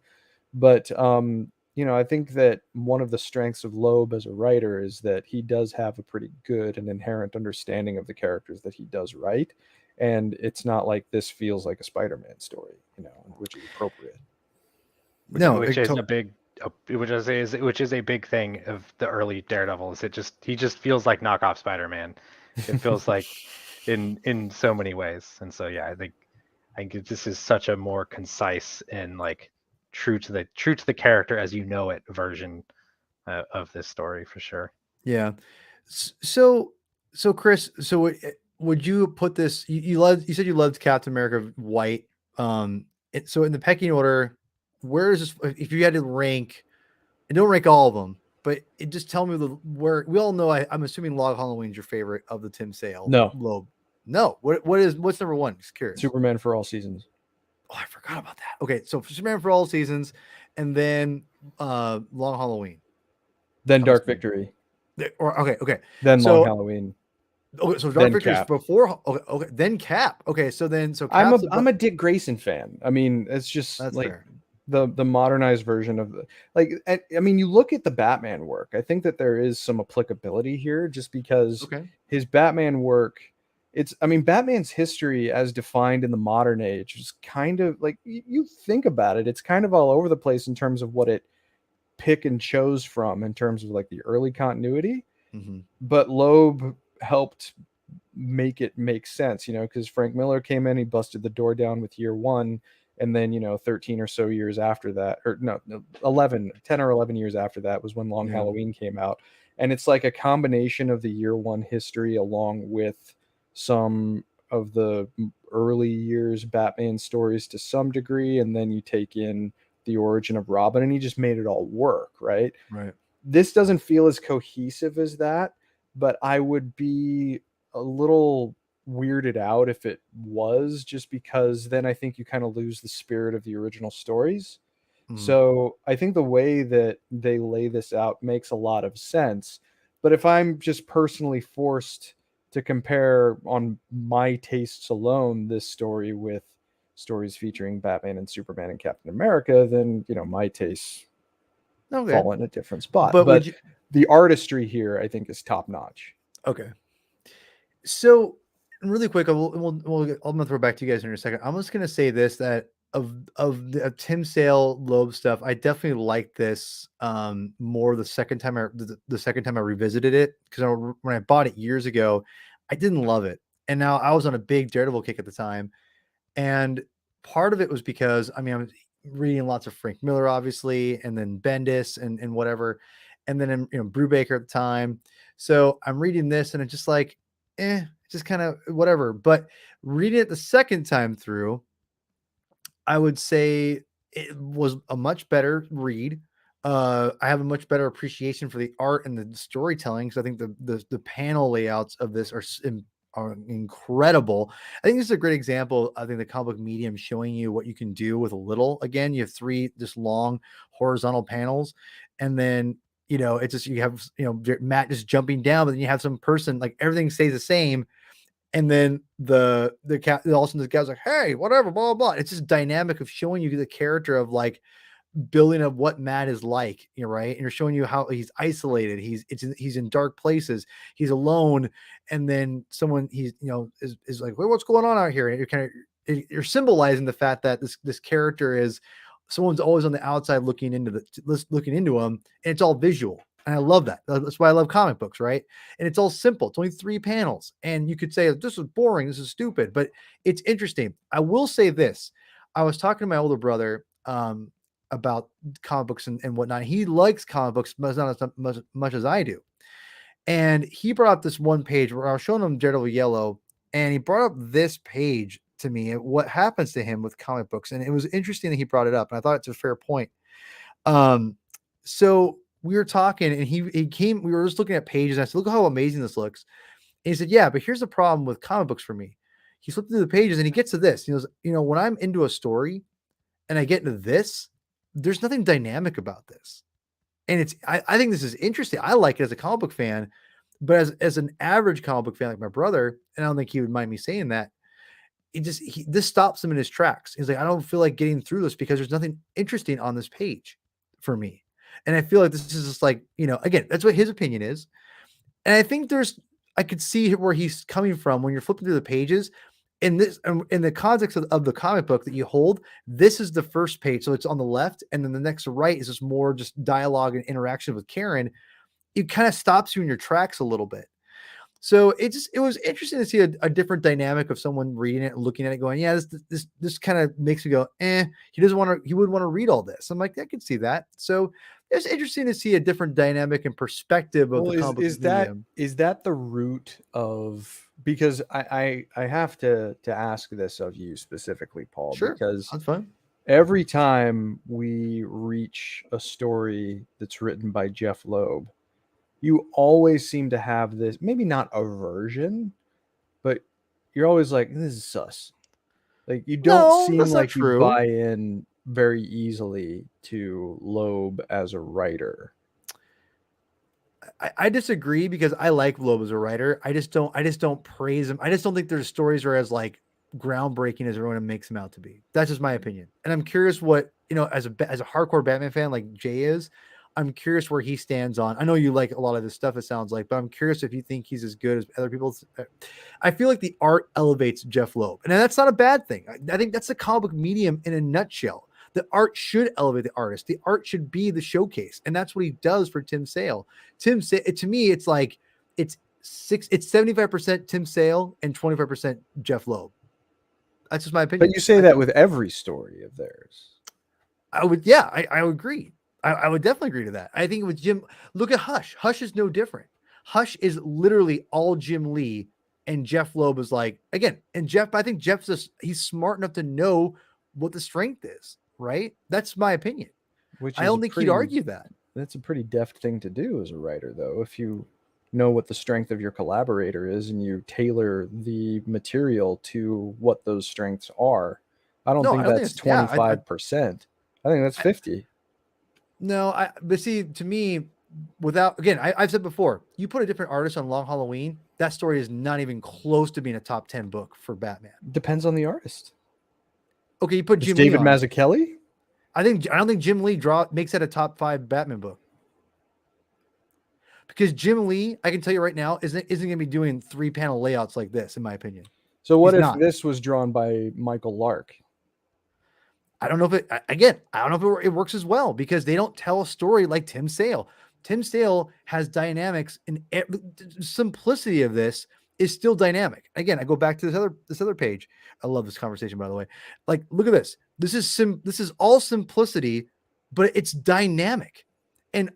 But, I think that one of the strengths of Loeb as a writer is that he does have a pretty good and inherent understanding of the characters that he does write. And it's not like this feels like a Spider-Man story, which is appropriate. Which is a big thing of the early Daredevils. He just feels like knockoff Spider-Man. It feels like in so many ways. And so yeah, I think this is such a more concise and like true to the character as you know it version of this story for sure. Yeah. So Chris, so would you put this? You said you loved Captain America White. So in the pecking order, where is this? If you had to rank, and don't rank all of them, but just tell me where we all know. I'm assuming Log Halloween's your favorite of the Tim Sale. No. Loeb. No. What's number one? Just curious. Superman for All Seasons. Oh, I forgot about that. Okay, so Superman for All Seasons, and then Long Halloween. Then Dark Victory. Okay. Then So- Long Halloween. Okay, so Dark Then Victory is Cap. before. Okay, then Cap. Okay, so Cap's I'm a Dick Grayson fan. I mean, it's just That's like fair. the modernized version of the I mean, you look at the Batman work. I think that there is some applicability here, just because Okay. his Batman work. Batman's history as defined in the modern age is kind of like you think about it. It's kind of all over the place in terms of what it pick and chose from in terms of like the early continuity. Mm-hmm. But Loeb helped make it make sense, because Frank Miller came in, he busted the door down with Year One, and then 13 or so years after that, or no 10 or 11 years after that was when Long Yeah. Halloween came out. And it's like a combination of the Year One history along with some of the early years Batman stories to some degree, and then you take in the origin of Robin, and he just made it all work, right? Right. This doesn't feel as cohesive as that, but I would be a little weirded out if it was, just because then I think you kind of lose the spirit of the original stories. Mhm. So I think the way that they lay this out makes a lot of sense. But if I'm just personally forced to compare on my tastes alone this story with stories featuring Batman and Superman and Captain America, then my tastes Okay. fall in a different spot. But But would you? the artistry here, I think, is top notch. Okay. So really quick, I'm gonna throw it back to you guys in a second. I'm just gonna say this, that of the Tim Sale Loeb stuff, I definitely like this more the second time the second time I revisited it, because when I bought it years ago, I didn't love it, and now I was on a big Daredevil kick at the time, and part of it was because I was reading lots of Frank Miller, obviously, and then Bendis and whatever, and then Brubaker at the time. So I'm reading this, and it's just like, just kind of whatever. But reading it the second time through, I would say it was a much better read. I have a much better appreciation for the art and the storytelling, because I think the panel layouts of this are incredible. I think this is a great example. I think the comic book medium showing you what you can do with a little. Again, you have 3 just long horizontal panels, and then it's just you have Matt just jumping down, but then you have some person, like everything stays the same, and then the cat all of a sudden the guy's like, hey, whatever, blah blah blah. It's just dynamic of showing you the character of like building of what Matt is like, right? And you're showing you how he's isolated, he's in dark places, he's alone, and then someone is like, wait, what's going on out here? And you're symbolizing the fact that this character is someone's always on the outside looking into him, and it's all visual. And I love that. That's why I love comic books, right? And it's all simple. It's only 3 panels. And you could say, this is boring, this is stupid, but it's interesting. I will say this. I was talking to my older brother about comic books and whatnot. He likes comic books, but not as much as I do. And he brought up this one page where I was showing him Daredevil Yellow, and he brought up this page to me, what happens to him with comic books. And it was interesting that he brought it up, and I thought it's a fair point. So we were talking, and he came, we were just looking at pages, and I said, look how amazing this looks. And he said, yeah, but here's the problem with comic books for me. He flipped through the pages and he gets to this. He goes, when I'm into a story and I get into this, there's nothing dynamic about this. And I think this is interesting. I like it as a comic book fan, but as an average comic book fan like my brother, and I don't think he would mind me saying that, this stops him in his tracks. He's like, I don't feel like getting through this because there's nothing interesting on this page for me. And I feel like this is just like, again, that's what his opinion is. And I think I could see where he's coming from when you're flipping through the pages. In the context of the comic book that you hold, this is the first page. So it's on the left, and then the next right is just more just dialogue and interaction with Karen. It kind of stops you in your tracks a little bit. So it was interesting to see a different dynamic of someone reading it and looking at it going, yeah, this kind of makes me go, he wouldn't want to read all this. I'm like, I could see that. So it's interesting to see a different dynamic and perspective of Well, the comic book is that medium. is that the root of, because I have to ask this of you specifically, Paul, Sure, because that's fun. every time we reach a story that's written by Jeff Loeb, you always seem to have this, maybe not aversion, but you're always like, this is sus. Like, you don't No, seem that's not like you true. buy in very easily to Loeb as a writer. I disagree because I like Loeb as a writer. I just don't praise him. I just don't think there's stories are as like groundbreaking as everyone makes him out to be. That's just my opinion. And I'm curious what, as a hardcore Batman fan like Jay is, I'm curious where he stands on. I know you like a lot of this stuff, it sounds like, but I'm curious if you think he's as good as other people. I feel like the art elevates Jeff Loeb, and that's not a bad thing. I think that's the comic book medium in a nutshell. The art should elevate the artist. The art should be the showcase, and that's what he does for Tim Sale. To me, it's like it's 75% Tim Sale and 25% Jeff Loeb. That's just my opinion. But you say that with every story of theirs. I would agree. I would definitely agree to that. I think with Jim, look at Hush. Hush is no different. Hush is literally all Jim Lee, and Jeff Loeb is like, again, and I think Jeff's he's smart enough to know what the strength is, right? That's my opinion. Which I don't think he'd argue that. That's a pretty deft thing to do as a writer, though. If you know what the strength of your collaborator is and you tailor the material to what those strengths are, I don't think that's 25%. I think that's 50. No, but see, to me, I've said before, you put a different artist on Long Halloween, that story is not even close to being a top 10 book for Batman. Depends on the artist. Okay, you put Jim David Lee on. Mazzucchelli? I don't think Jim Lee makes that a top 5 Batman book. Because Jim Lee, I can tell you right now, isn't going to be doing 3-panel layouts like this, in my opinion. So what if this was drawn by Michael Lark? I don't know if it works as well, because they don't tell a story like Tim Sale. Tim Sale has dynamics, and simplicity of this is still dynamic. Again, I go back to this other page. I love this conversation, by the way. Like, look at this. This is all simplicity, but it's dynamic. And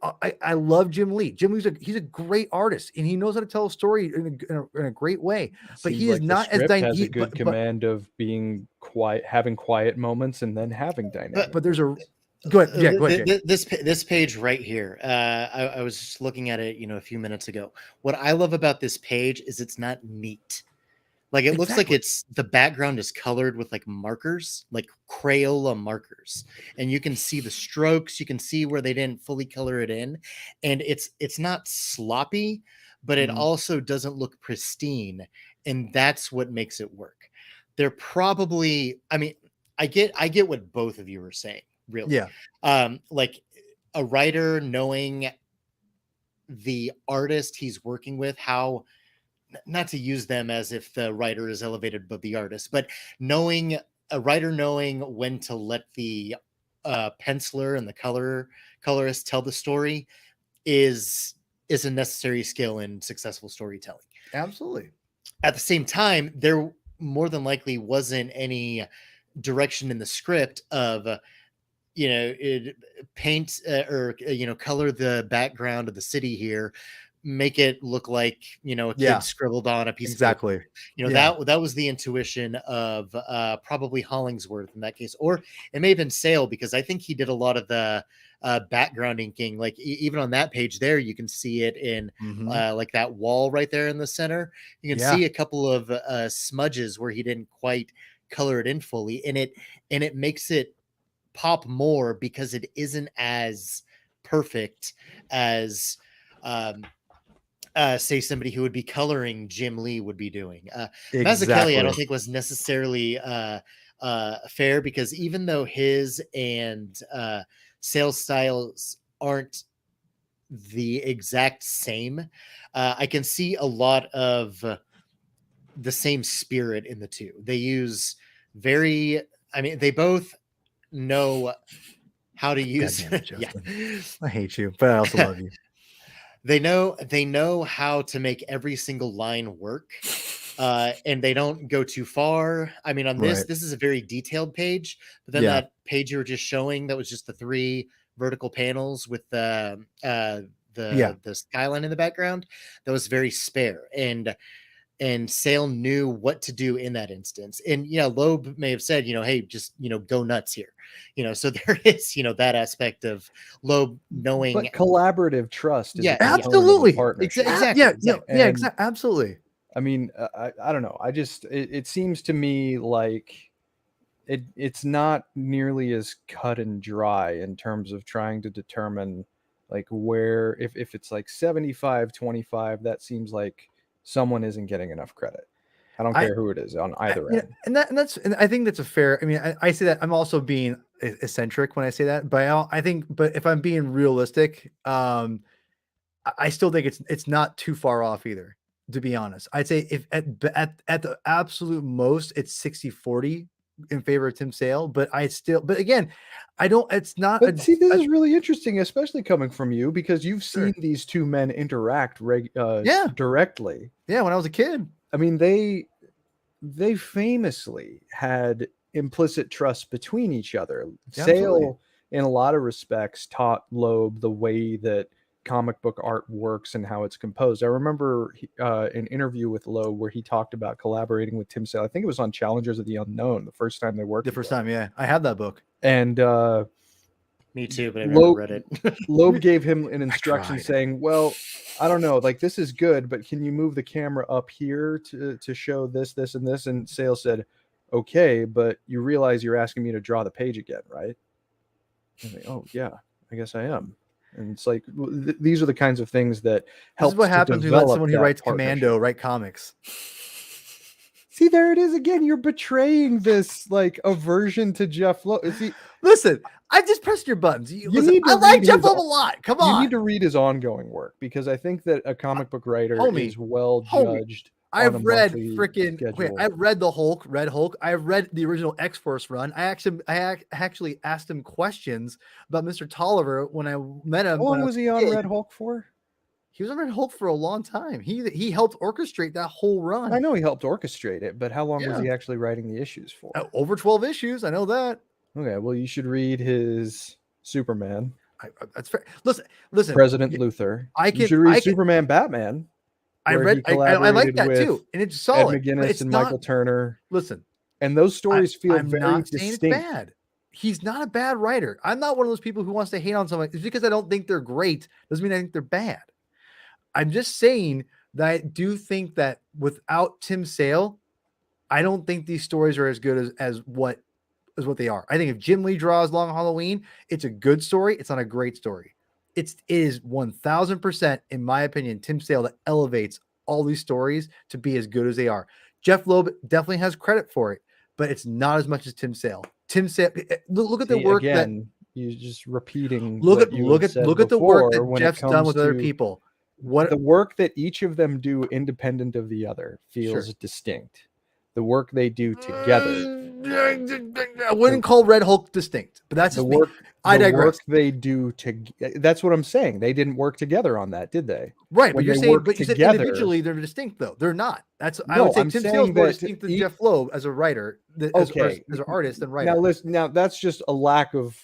I love Jim Lee. Jim Lee's he's a great artist, and he knows how to tell a story in a great way. But he is not as dynamic. Has a good command of being quiet, having quiet moments, and then having dynamic. But there's a go ahead. Yeah, go ahead. This page right here. I was just looking at it, a few minutes ago. What I love about this page is it's not neat. Like, it looks like the background is colored with like markers, like Crayola markers, and you can see the strokes. You can see where they didn't fully color it in, and it's not sloppy, but it also doesn't look pristine, and that's what makes it work. They're probably, I get what both of you are saying, really. Yeah. Like a writer knowing the artist he's working with, how. Not to use them as if the writer is elevated above the artist, but a writer knowing when to let the penciler and the colorist tell the story is a necessary skill in successful storytelling. Absolutely. At the same time, there more than likely wasn't any direction in the script of paint or color the background of the city here, make it look like a kid scribbled on a piece of paper. That was the intuition of probably Hollingsworth in that case, or it may have been Sale, because I think he did a lot of the background inking. Like even on that page there, you can see it in like that wall right there in the center. You can see a couple of smudges where he didn't quite color it in fully, and it makes it pop more because it isn't as perfect as say somebody who would be coloring Jim Lee would be doing. Mazzucchelli, I don't think was necessarily fair, because even though his and Sale's styles aren't the exact same, I can see a lot of the same spirit in the two. They use they both know how to use. I hate you, but I also love you. They know how to make every single line work, and they don't go too far. On this is a very detailed page, but then that page you were just showing, that was just the 3 vertical panels with the Yeah. skyline in the background, that was very spare, and Sale knew what to do in that instance. And Loeb may have said, hey, just go nuts here, so there is that aspect of Loeb knowing. But collaborative trust is Yeah, a component of a absolutely. partnership. Exactly. Yeah, exactly. yeah, And absolutely. I mean, I don't know. It seems to me like it's not nearly as cut and dry in terms of trying to determine like where, if it's like 75-25, that seems like someone isn't getting enough credit. I don't care who it is on either end. And I think that's a fair. I mean, I say that I'm also being eccentric when I say that, but I think, but if I'm being realistic, I still think it's not too far off either. To be honest, I'd say if at the absolute most, it's 60-40 in favor of Tim Sale, but again, I don't. It's not. But see, this is really interesting, especially coming from you, because you've seen Sure. these two men interact directly. Yeah, when I was a kid. I mean, they famously had implicit trust between each other. Yeah, absolutely. Sale, in a lot of respects, taught Loeb the way that comic book art works and how it's composed. I remember an interview with Loeb where he talked about collaborating with Tim Sale. I think it was on Challengers of the Unknown, the first time they worked. The first time, yeah. I have that book. And me too, but I never read it. Loeb gave him an instruction tried. saying, well, I don't know, like this is good, but can you move the camera up here to show this, this, and this? And Sale said, okay, but you realize you're asking me to draw the page again, right? And they, oh yeah, I guess I am. And it's like, these are the kinds of things that help. This is what happens when you let someone who writes Commando write comics. See, there it is again. You're betraying this like aversion to Jeff Loeb. Listen, I just pressed your buttons. I like Jeff Loeb a lot. Come on. You need to read his ongoing work, because I think that a comic book writer is well judged. I've read I've read the Red Hulk. I've read the original X-Force run. I actually asked him questions about Mr. Tolliver when I met him. How long was he on Red Hulk for? He was on Red Hulk for a long time. He helped orchestrate that whole run. I know he helped orchestrate it, but how long was he actually writing the issues for? Over 12 issues. I know that. Okay, well, you should read his Superman. That's fair. Listen. President Luthor. You should read Superman Batman. I like that too, and it's solid. Ed McGuinness and Michael Turner. Listen, and those stories feel I'm very not distinct. Saying it's bad. He's not a bad writer. I'm not one of those people who wants to hate on someone. It's because I don't think they're great. Doesn't mean I think they're bad. I'm just saying that I do think that without Tim Sale, I don't think these stories are as good as what they are. I think if Jim Lee draws Long Halloween, it's a good story. It's not a great story. It is 1000%, in my opinion, Tim Sale that elevates all these stories to be as good as they are. Jeff Loeb definitely has credit for it, but it's not as much as Tim Sale. Tim Sale, look at the work again, you're just repeating. Look at the work that Jeff's done with other people. The work that each of them do independent of the other feels distinct. The work they do together. I wouldn't call Red Hulk distinct, but that's the work. I digress. The work they do that's what I'm saying. They didn't work together on that, did they? Right, but you're saying, but you said individually they're distinct, though. They're not. I would say Tim Sale's more distinct than Jeff Loeb as a writer, as an artist and writer. Now listen, that's just a lack of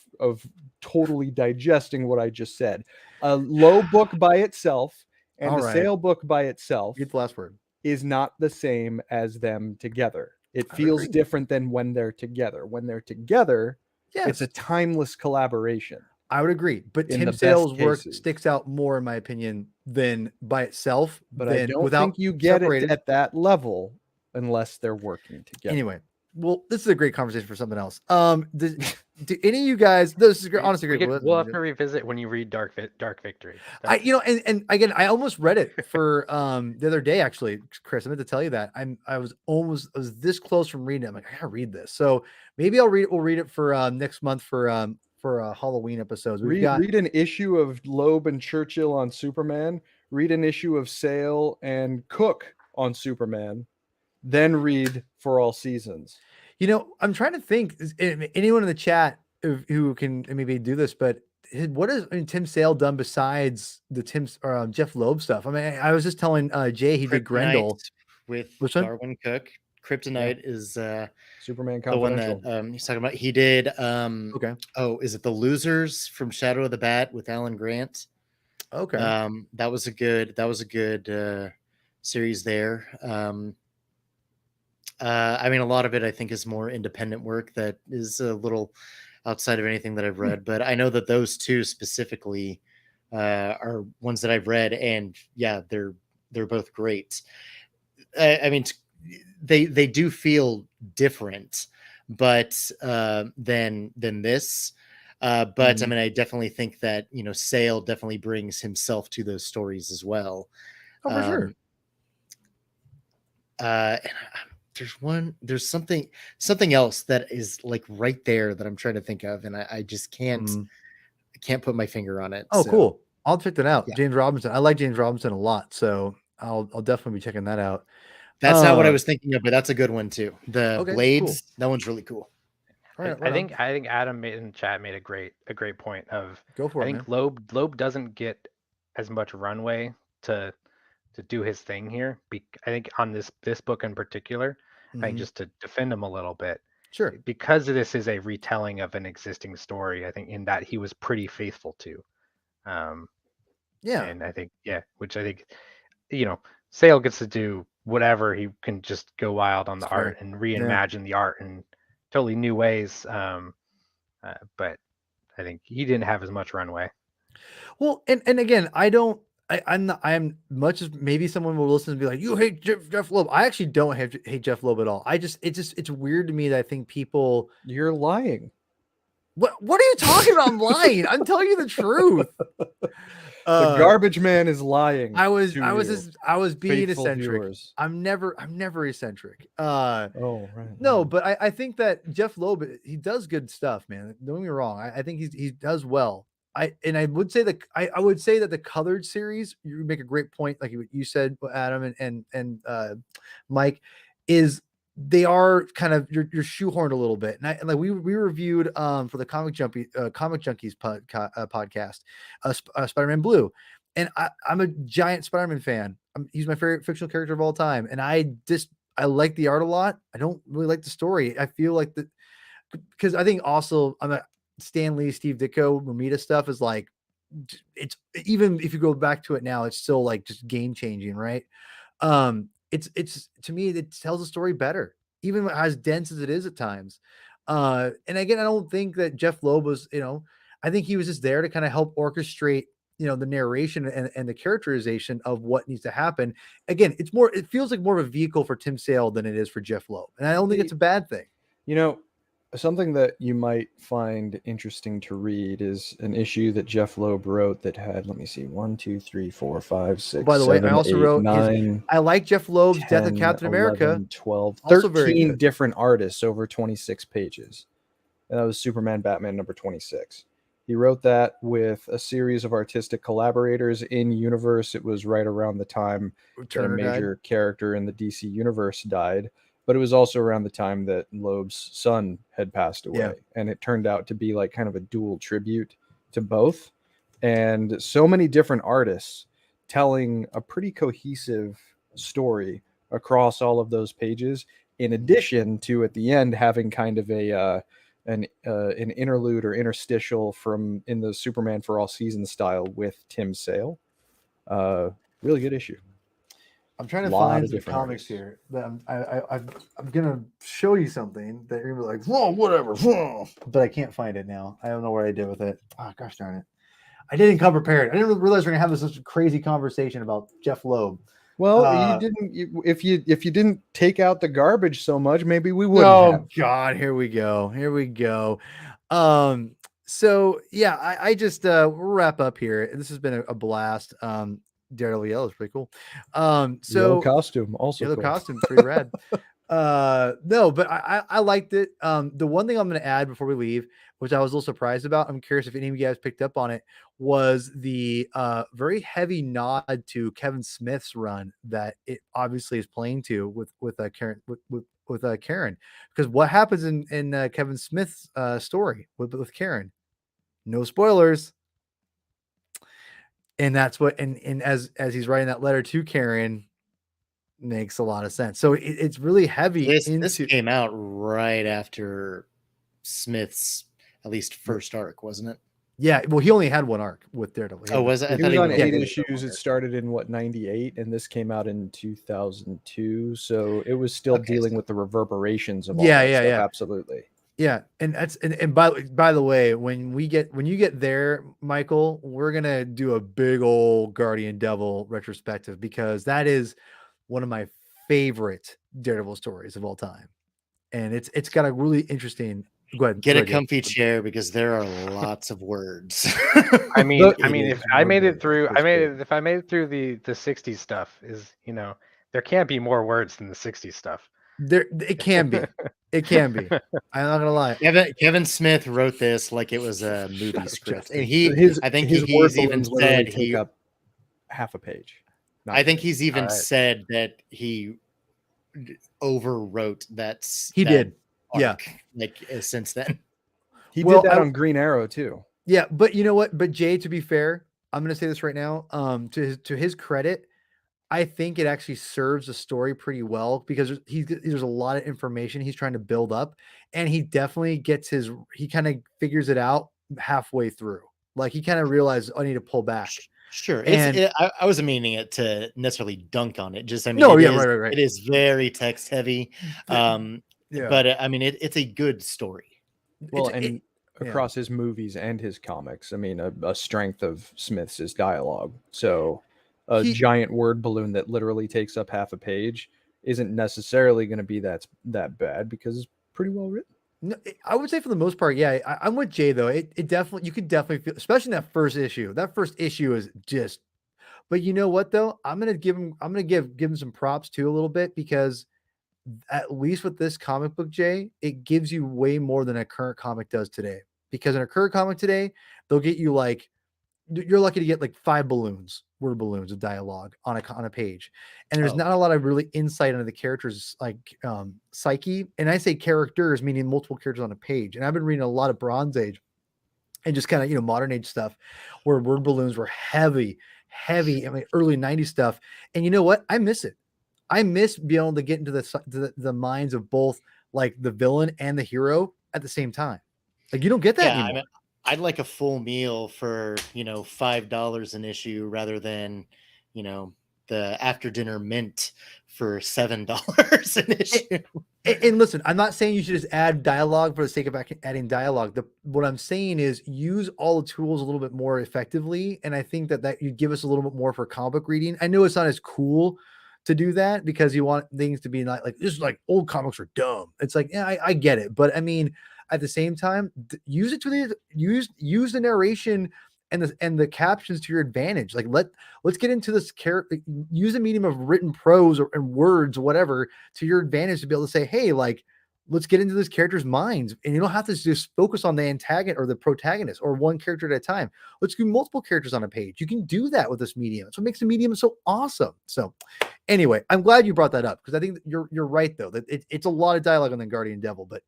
totally digesting what I just said. A Loeb book by itself and the Sale book by itself. Get the last word. Is not the same as them together. It feels different than when they're together. When they're together, it's a timeless collaboration. I would agree, but Tim Sale's work sticks out more, in my opinion, than by itself. But I don't think you get it at that level unless they're working together. Anyway, well, this is a great conversation for something else. Do any of you guys? This is honestly great. We'll have to revisit when you read Dark Victory. And again, I almost read it for the other day. Actually, Chris, I meant to tell you that I was this close from reading it. I'm like, I gotta read this. So maybe We'll read it for next month for Halloween episodes. Read an issue of Loeb and Churchill on Superman. Read an issue of Sale and Cook on Superman. Then read For All Seasons. I'm trying to think. Anyone in the chat who can maybe do this, but what has Tim Sale done besides the Jeff Loeb stuff? I mean, I was just telling Jay he did Grendel with Darwin Cook. Kryptonite is Superman the one Confidential. that he's talking about. He did Okay. oh, is it The Losers from Shadow of the Bat with Alan Grant? Okay. That was a good series there. I mean, a lot of it I think is more independent work that is a little outside of anything that I've read, but I know that those two specifically are ones that I've read, and yeah, they're both great. I mean, they do feel different, but than this. But I mean, I definitely think that Sale definitely brings himself to those stories as well. Oh, for sure. And there's something else that is like right there that I'm trying to think of, and I just can't put my finger on it. Oh, So, cool. I'll check that out. yeah. James Robinson. I like James Robinson a lot, so I'll definitely be checking that out. That's not what I was thinking of, but that's a good one too. The Okay, Blades, that one's really cool. All right, I think Adam in chat made a great point of. Go for I it, think man. Loeb doesn't get as much runway to do his thing here. I think on this book in particular, I think just to defend him a little bit, Sure. because this is a retelling of an existing story. I think in that he was pretty faithful to. Yeah. And I think which I think Sale gets to do whatever. He can just go wild on the art and reimagine the art in totally new ways. But I think he didn't have as much runway. Well, and again, I'm much as maybe someone will listen and be like, you hate Jeff Loeb. I actually don't hate Jeff Loeb at all. It's weird to me that I think people. You're lying. What are you talking about? I'm lying. I'm telling you the truth. The garbage man is lying. I was being eccentric. Viewers. I'm never eccentric. Oh, right. No, but I think that Jeff Loeb, he does good stuff, man. Don't get me wrong. I think he does well. I would say I would say that the colored series, you make a great point, like you said, Adam and Mike, is they are kind of you're shoehorned a little bit. And like we reviewed for the Comic Junkies podcast, Spider-Man Blue, and I'm a giant Spider-Man fan. He's my favorite fictional character of all time, and I like the art a lot. I don't really like the story. I feel like because I think also Stan Lee, Steve Ditko, Romita stuff is like, it's even if you go back to it now, it's still like just game changing, right? It's to me, it tells the story better, even as dense as it is at times. And again, I don't think that Jeff Loeb was, I think he was just there to kind of help orchestrate, the narration and the characterization of what needs to happen. Again, it feels like more of a vehicle for Tim Sale than it is for Jeff Loeb. And I don't think it's a bad thing. Something that you might find interesting to read is an issue that Jeff Loeb wrote that had, let me see, 1, 2, 3, 4, 5, 6, by the 7, way, I also 8, wrote 9. I like Jeff Loeb's 10, Death of Captain 11, America. 12, Also very 13 good. different artists over 26 pages. And that was Superman Batman number 26. He wrote that with a series of artistic collaborators in universe. It was right around the time that a major character in the DC universe died. But it was also around the time that Loeb's son had passed away. Yeah. And it turned out to be like kind of a dual tribute to both. And so many different artists telling a pretty cohesive story across all of those pages, in addition to at the end having kind of an interlude or interstitial from in the Superman for All Seasons style with Tim Sale. Really good issue. I'm trying to find the comics here. I'm gonna show you something that you're gonna be like, whoa, whatever, whoa. But I can't find it now. I don't know what I did with it. Oh, gosh darn it! I didn't come prepared. I didn't realize we're gonna have such a crazy conversation about Jeff Loeb. Well, you didn't. If you didn't take out the garbage so much, maybe we wouldn't. Oh God, here we go. So yeah, I just we'll wrap up here. This has been a blast. Daredevil Yellow is pretty cool. So yellow costume also yellow cool. costume, pretty rad. No, but I liked it. The one thing I'm going to add before we leave, which I was a little surprised about, I'm curious if any of you guys picked up on it, was the very heavy nod to Kevin Smith's run that it obviously is playing to with Karen with Karen, because what happens in Kevin Smith's story with Karen, no spoilers. And that's what, and as he's writing that letter to Karen, Makes a lot of sense. So it's really heavy This into. came out right after Smith's at least first arc, wasn't it? Yeah, well, he only had one arc with Daredevil. He Oh, had was it? I He thought was he on was 8 on issues. It longer. started in what 98, and this came out in 2002. So it was still Okay, dealing so- with the reverberations of all Yeah, that yeah, stuff. yeah. Absolutely. Yeah, and that's and by the way, when you get there, Michael, we're gonna do a big old Guardian Devil retrospective because that is one of my favorite Daredevil stories of all time, and it's got a really interesting. Go ahead. Get a Sorry, Dave. comfy chair because there are lots of words. I mean, Look, if I made it through, if I made it through the '60s stuff, there can't be more words than the '60s stuff. There, it can be. It can be. I'm not gonna lie. Kevin Smith wrote this like it was a movie script, and I think his he's word even balloons literally said take up half a page. I think he's even Alright. said that he overwrote that. He did. Yeah. Arc, like since then. He Well, did that I- on Green Arrow too. Yeah, but you know what? But Jay, to be fair, I'm gonna say this right now. To his credit, I think it actually serves the story pretty well because there's a lot of information he's trying to build up, and he definitely he kind of figures it out halfway through. Like he kind of realizes, I need to pull back. Sure. And- I wasn't meaning it to necessarily dunk on it. Just, I mean, No, it yeah, is- right. It is very text heavy. Yeah. But I mean, it's a good story. Well, It's- and yeah. across his movies and his comics, I mean, a strength of Smith's is dialogue. So a He- giant word balloon that literally takes up half a page isn't necessarily going to be that bad because it's pretty well written. No, I would say for the most part, yeah. I'm with Jay though. It definitely, you could definitely feel, especially in that first issue. That first issue is just. But you know what though? I'm gonna give him some props too a little bit because at least with this comic book, Jay, it gives you way more than a current comic does today. Because in a current comic today, they'll get you like you're lucky to get like 5 word balloons of dialogue on a page, and there's Oh. not a lot of really insight into the characters like psyche. And I say characters meaning multiple characters on a page. And I've been reading a lot of Bronze Age and just kind of modern age stuff where word balloons were heavy. I mean, early '90s stuff. And you know what? I miss it. I miss being able to get into the minds of both like the villain and the hero at the same time. Like you don't get that anymore. I mean, I'd like a full meal for $5 an issue rather than the after dinner mint for $7 an issue. And listen, I'm not saying you should just add dialogue for the sake of adding dialogue. What I'm saying is use all the tools a little bit more effectively. And I think that you give us a little bit more for comic book reading. I know it's not as cool to do that because you want things to be not like this is like old comics are dumb. It's like, yeah, I get it. But I mean, at the same time, use it use the narration and the captions to your advantage. Like let's get into this character, use the medium of written prose and words or whatever to your advantage to be able to say, hey, like let's get into this character's minds. And you don't have to just focus on the antagonist or the protagonist or one character at a time. Let's do multiple characters on a page. You can do that with this medium. That's what makes the medium so awesome. So anyway, I'm glad you brought that up because I think you're right though, that it's a lot of dialogue on the Guardian Devil, but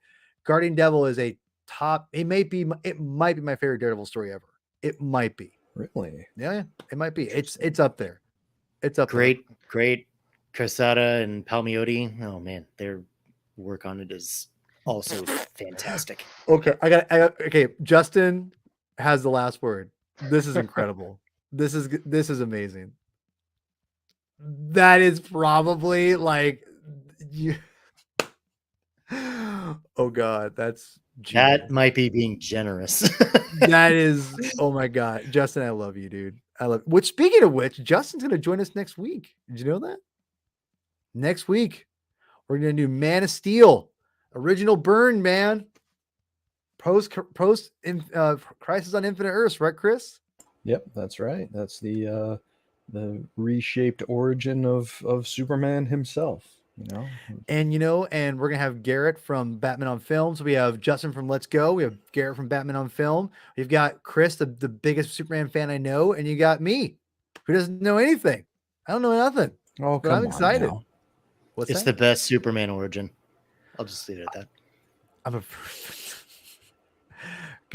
Guardian Devil is a top, it might be my favorite Daredevil story ever. It might be. Really? Yeah, it might be. It's up there. It's up Great Quesada and Palmiotti. Oh man, their work on it is also fantastic. there. Okay, Justin has the last word. This is incredible. This is amazing. That is probably like you. Oh God, that's That might be being generous. that is, oh my God, Justin, I love you, dude. Which, speaking of which, Justin's gonna join us next week. Did you know that? Next week, we're gonna do Man of Steel, original burn, man. Post Crisis on Infinite Earths, right, Chris? Yep, that's right. That's the reshaped origin of Superman himself. And and we're gonna have Garrett from Batman on Film. So we have Justin from Let's Go. We have Garrett from Batman on Film. We've got Chris, the biggest Superman fan I know, and you got me, who doesn't know anything. I don't know nothing. Oh, But come I'm on excited. now. What's It's that? the best Superman origin. I'll just leave it at that. I'm a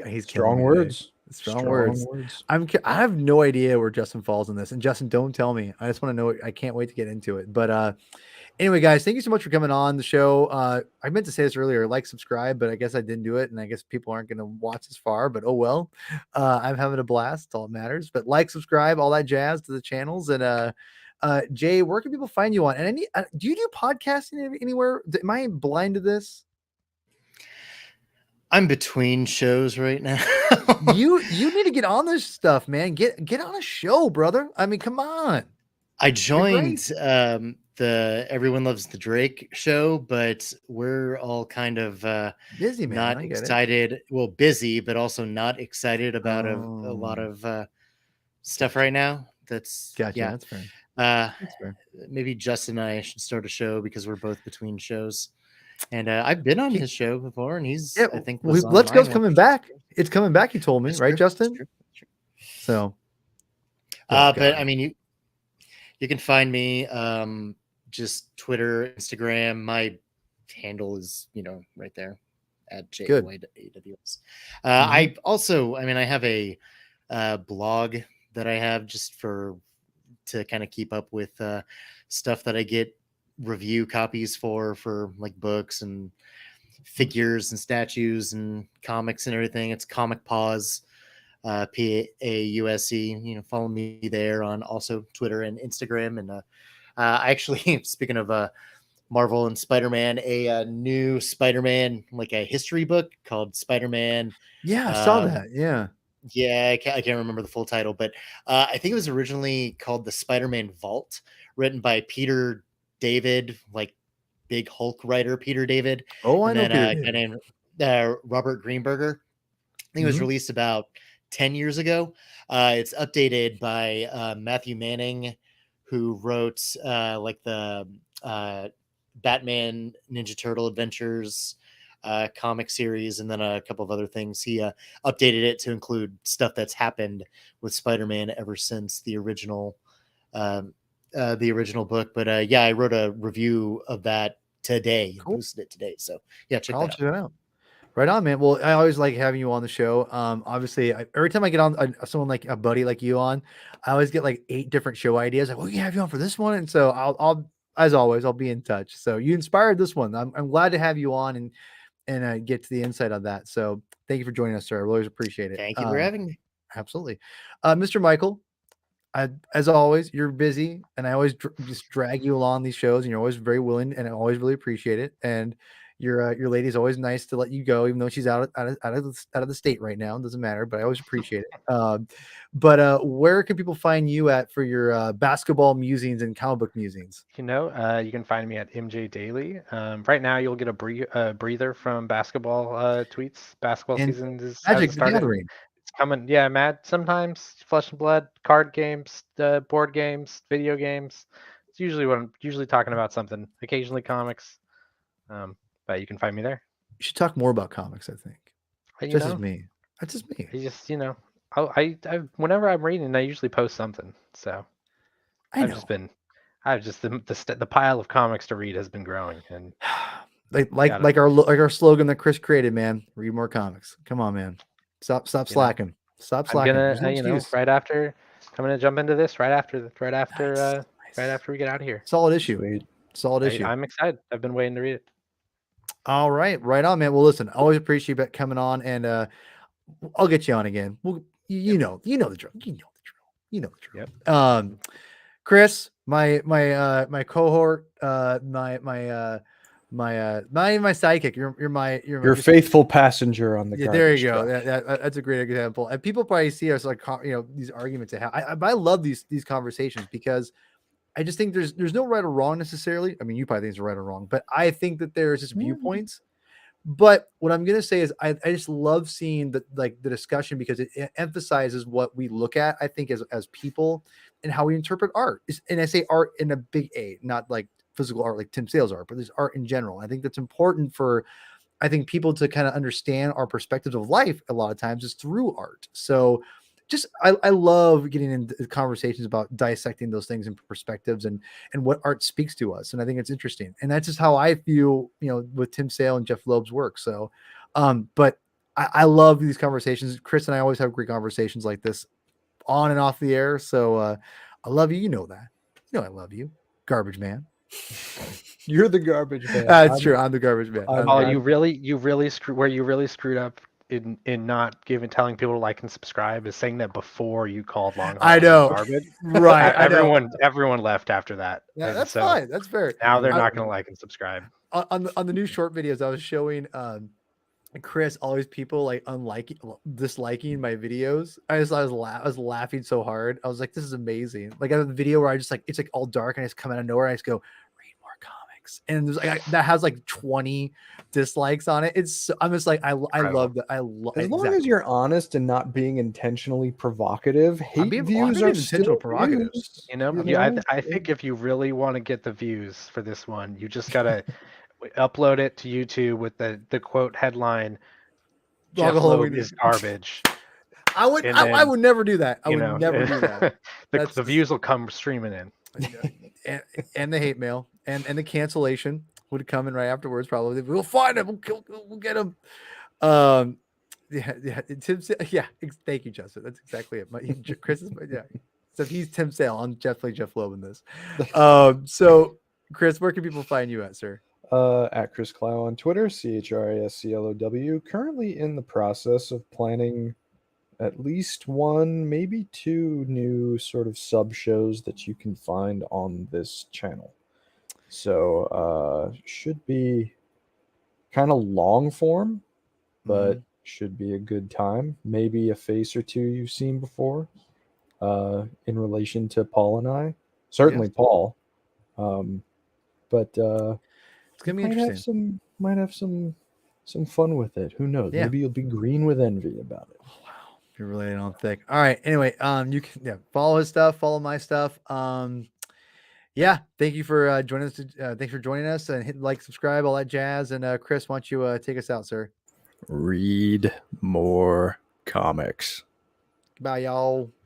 he's Strong killing me today. words. Strong words. words. I have no idea where Justin falls in this, and Justin, don't tell me. I just want to know. I can't wait to get into it. But anyway, guys, thank you so much for coming on the show. I meant to say this earlier, like, subscribe, but I guess I didn't do it, and I guess people aren't going to watch this far. But oh well. I'm having a blast. That's all that matters. But like, subscribe, all that jazz to the channels, and Jay, where can people find you on? And do you do podcasting anywhere? Am I blind to this? I'm between shows right now. you need to get on this stuff, man. Get on a show, brother. I mean, come on. I joined the Everyone Loves the Drake show, but we're all kind of busy, man. Not excited. Well, busy, but also not excited about a lot of stuff right now. That's gotcha. Yeah. That's fair. That's fair. Maybe Justin and I should start a show because we're both between shows. And I've been on his show before, and he's I think Let's Go's coming back. It's coming back. You told me, That's right, true. Justin? True. So, but I mean, you can find me just Twitter, Instagram. My handle is right there at JOYAWS. I also, I mean, I have a blog that I have just to kind of keep up with stuff that I get review copies for like books and figures and statues and comics and everything. It's Comic Pause, PAUSE. Follow me there on also Twitter and Instagram. And I actually, speaking of Marvel and Spider-Man, a new Spider-Man, like a history book called Spider-Man. Yeah, I saw that. Yeah, I can't remember the full title, but I think it was originally called the Spider-Man Vault, written by Peter David, like big Hulk writer Peter David. Oh, I know. And then a guy named Robert Greenberger. I think it was released about 10 years ago. It's updated by Matthew Manning, who wrote like the Batman Ninja Turtle Adventures comic series, and then a couple of other things. He updated it to include stuff that's happened with Spider-Man ever since the original book. But I wrote a review of that today. Cool. Posted it today. So yeah, check I'll that check it out. Right on, man. Well, I always like having you on the show. Obviously, every time I get on someone like a buddy like you on, I always get like 8 different show ideas. Like, well, we can have you on for this one, and so I'll as always, I'll be in touch. So you inspired this one. I'm glad to have you on and get to the insight on that. So thank you for joining us, sir. I always appreciate it. Thank you for having me. Absolutely, Mr. Michael. As always, you're busy, and I always just drag you along these shows, and you're always very willing, and I always really appreciate it. And your lady's always nice to let you go, even though she's out of the state right now. It doesn't matter, but I always appreciate it. But where can people find you at for your basketball musings and comic book musings? You can find me at MJ Daily. Right now, you'll get a breather from basketball tweets. Basketball season is Magic started. Gathering. It's coming. Yeah, Matt. Sometimes Flesh and Blood, card games, board games, video games. It's usually what I'm talking about something. Occasionally comics. But you can find me there. You should talk more about comics, I think. That's just me. I just, I whenever I'm reading, I usually post something. So I know. The pile of comics to read has been growing, and like our slogan that Chris created, man. Read more comics. Come on, man. Stop slacking. Stop slacking. I'm gonna, right after, I'm gonna jump into this right after we get out of here. Solid issue. Solid issue. I'm excited. I've been waiting to read it. All right, right on, man. Well, listen, I always appreciate you coming on, and I'll get you on again. You know the drill. You know the drill. Yep. Chris, my cohort, my sidekick. You're your faithful passenger on the. Yeah, there you go. That's a great example. And people probably see us like these arguments to have. I love these conversations because I just think there's no right or wrong necessarily. I mean, you probably think it's right or wrong, but I think that there's just viewpoints. But what I'm gonna say is I just love seeing the discussion because it emphasizes what we look at, I think, as people and how we interpret art. And I say art in a big A, not like physical art like Tim Sale's art, but there's art in general. I think that's important for people to kind of understand our perspectives of life a lot of times is through art. So just I love getting into conversations about dissecting those things and perspectives and what art speaks to us. And I think it's interesting. And that's just how I feel, with Tim Sale and Jeff Loeb's work. So, but I love these conversations. Chris and I always have great conversations like this on and off the air. So I love you. You know that. You know I love you, garbage man. You're the garbage man. That's true. I'm the garbage man. I'm- Oh, you really screwed up in not telling people to like and subscribe is saying that before you called Long I Halloween know. garbage. Right. I know. Everyone left after that. Yeah, And that's so fine. That's fair. now they're I- not going to like and subscribe. On the new short videos, I was showing Chris all these people like disliking my videos. I was laughing so hard. I was like, this is amazing. Like I have a video where I just like it's like all dark and I just come out of nowhere and I just go read more comics, and there's like that has like 20 dislikes on it. I'm just like I love that. I love As long as you're honest and not being intentionally provocative, hate being views are intentional still provocative. views, I think if you really want to get the views for this one, you just gotta upload it to YouTube with the quote headline, Jeff Loeb is garbage. I would never do that. I would never do that. The views will come streaming in. and the hate mail and the cancellation would come in right afterwards. Probably we'll find him. We'll get him. Yeah. Thank you, Justin. That's exactly it. Chris is So he's Tim Sale. I'm definitely Jeff Loeb in this. So Chris, where can people find you at, sir? At Chris Clow on Twitter, CHRISCLOW. Currently in the process of planning at least one, maybe two new sort of sub shows that you can find on this channel. So should be kind of long form, but should be a good time. Maybe a face or two you've seen before in relation to Paul and I. Certainly Paul. But it's gonna be interesting. Might have some fun with it. Who knows? Yeah. Maybe you'll be green with envy about it. Oh, wow, you're really on thick. All right. Anyway, you can follow his stuff, follow my stuff. Yeah, thank you for joining us. Thanks for joining us and hit like, subscribe, all that jazz. And Chris, why don't you take us out, sir? Read more comics. Bye, y'all.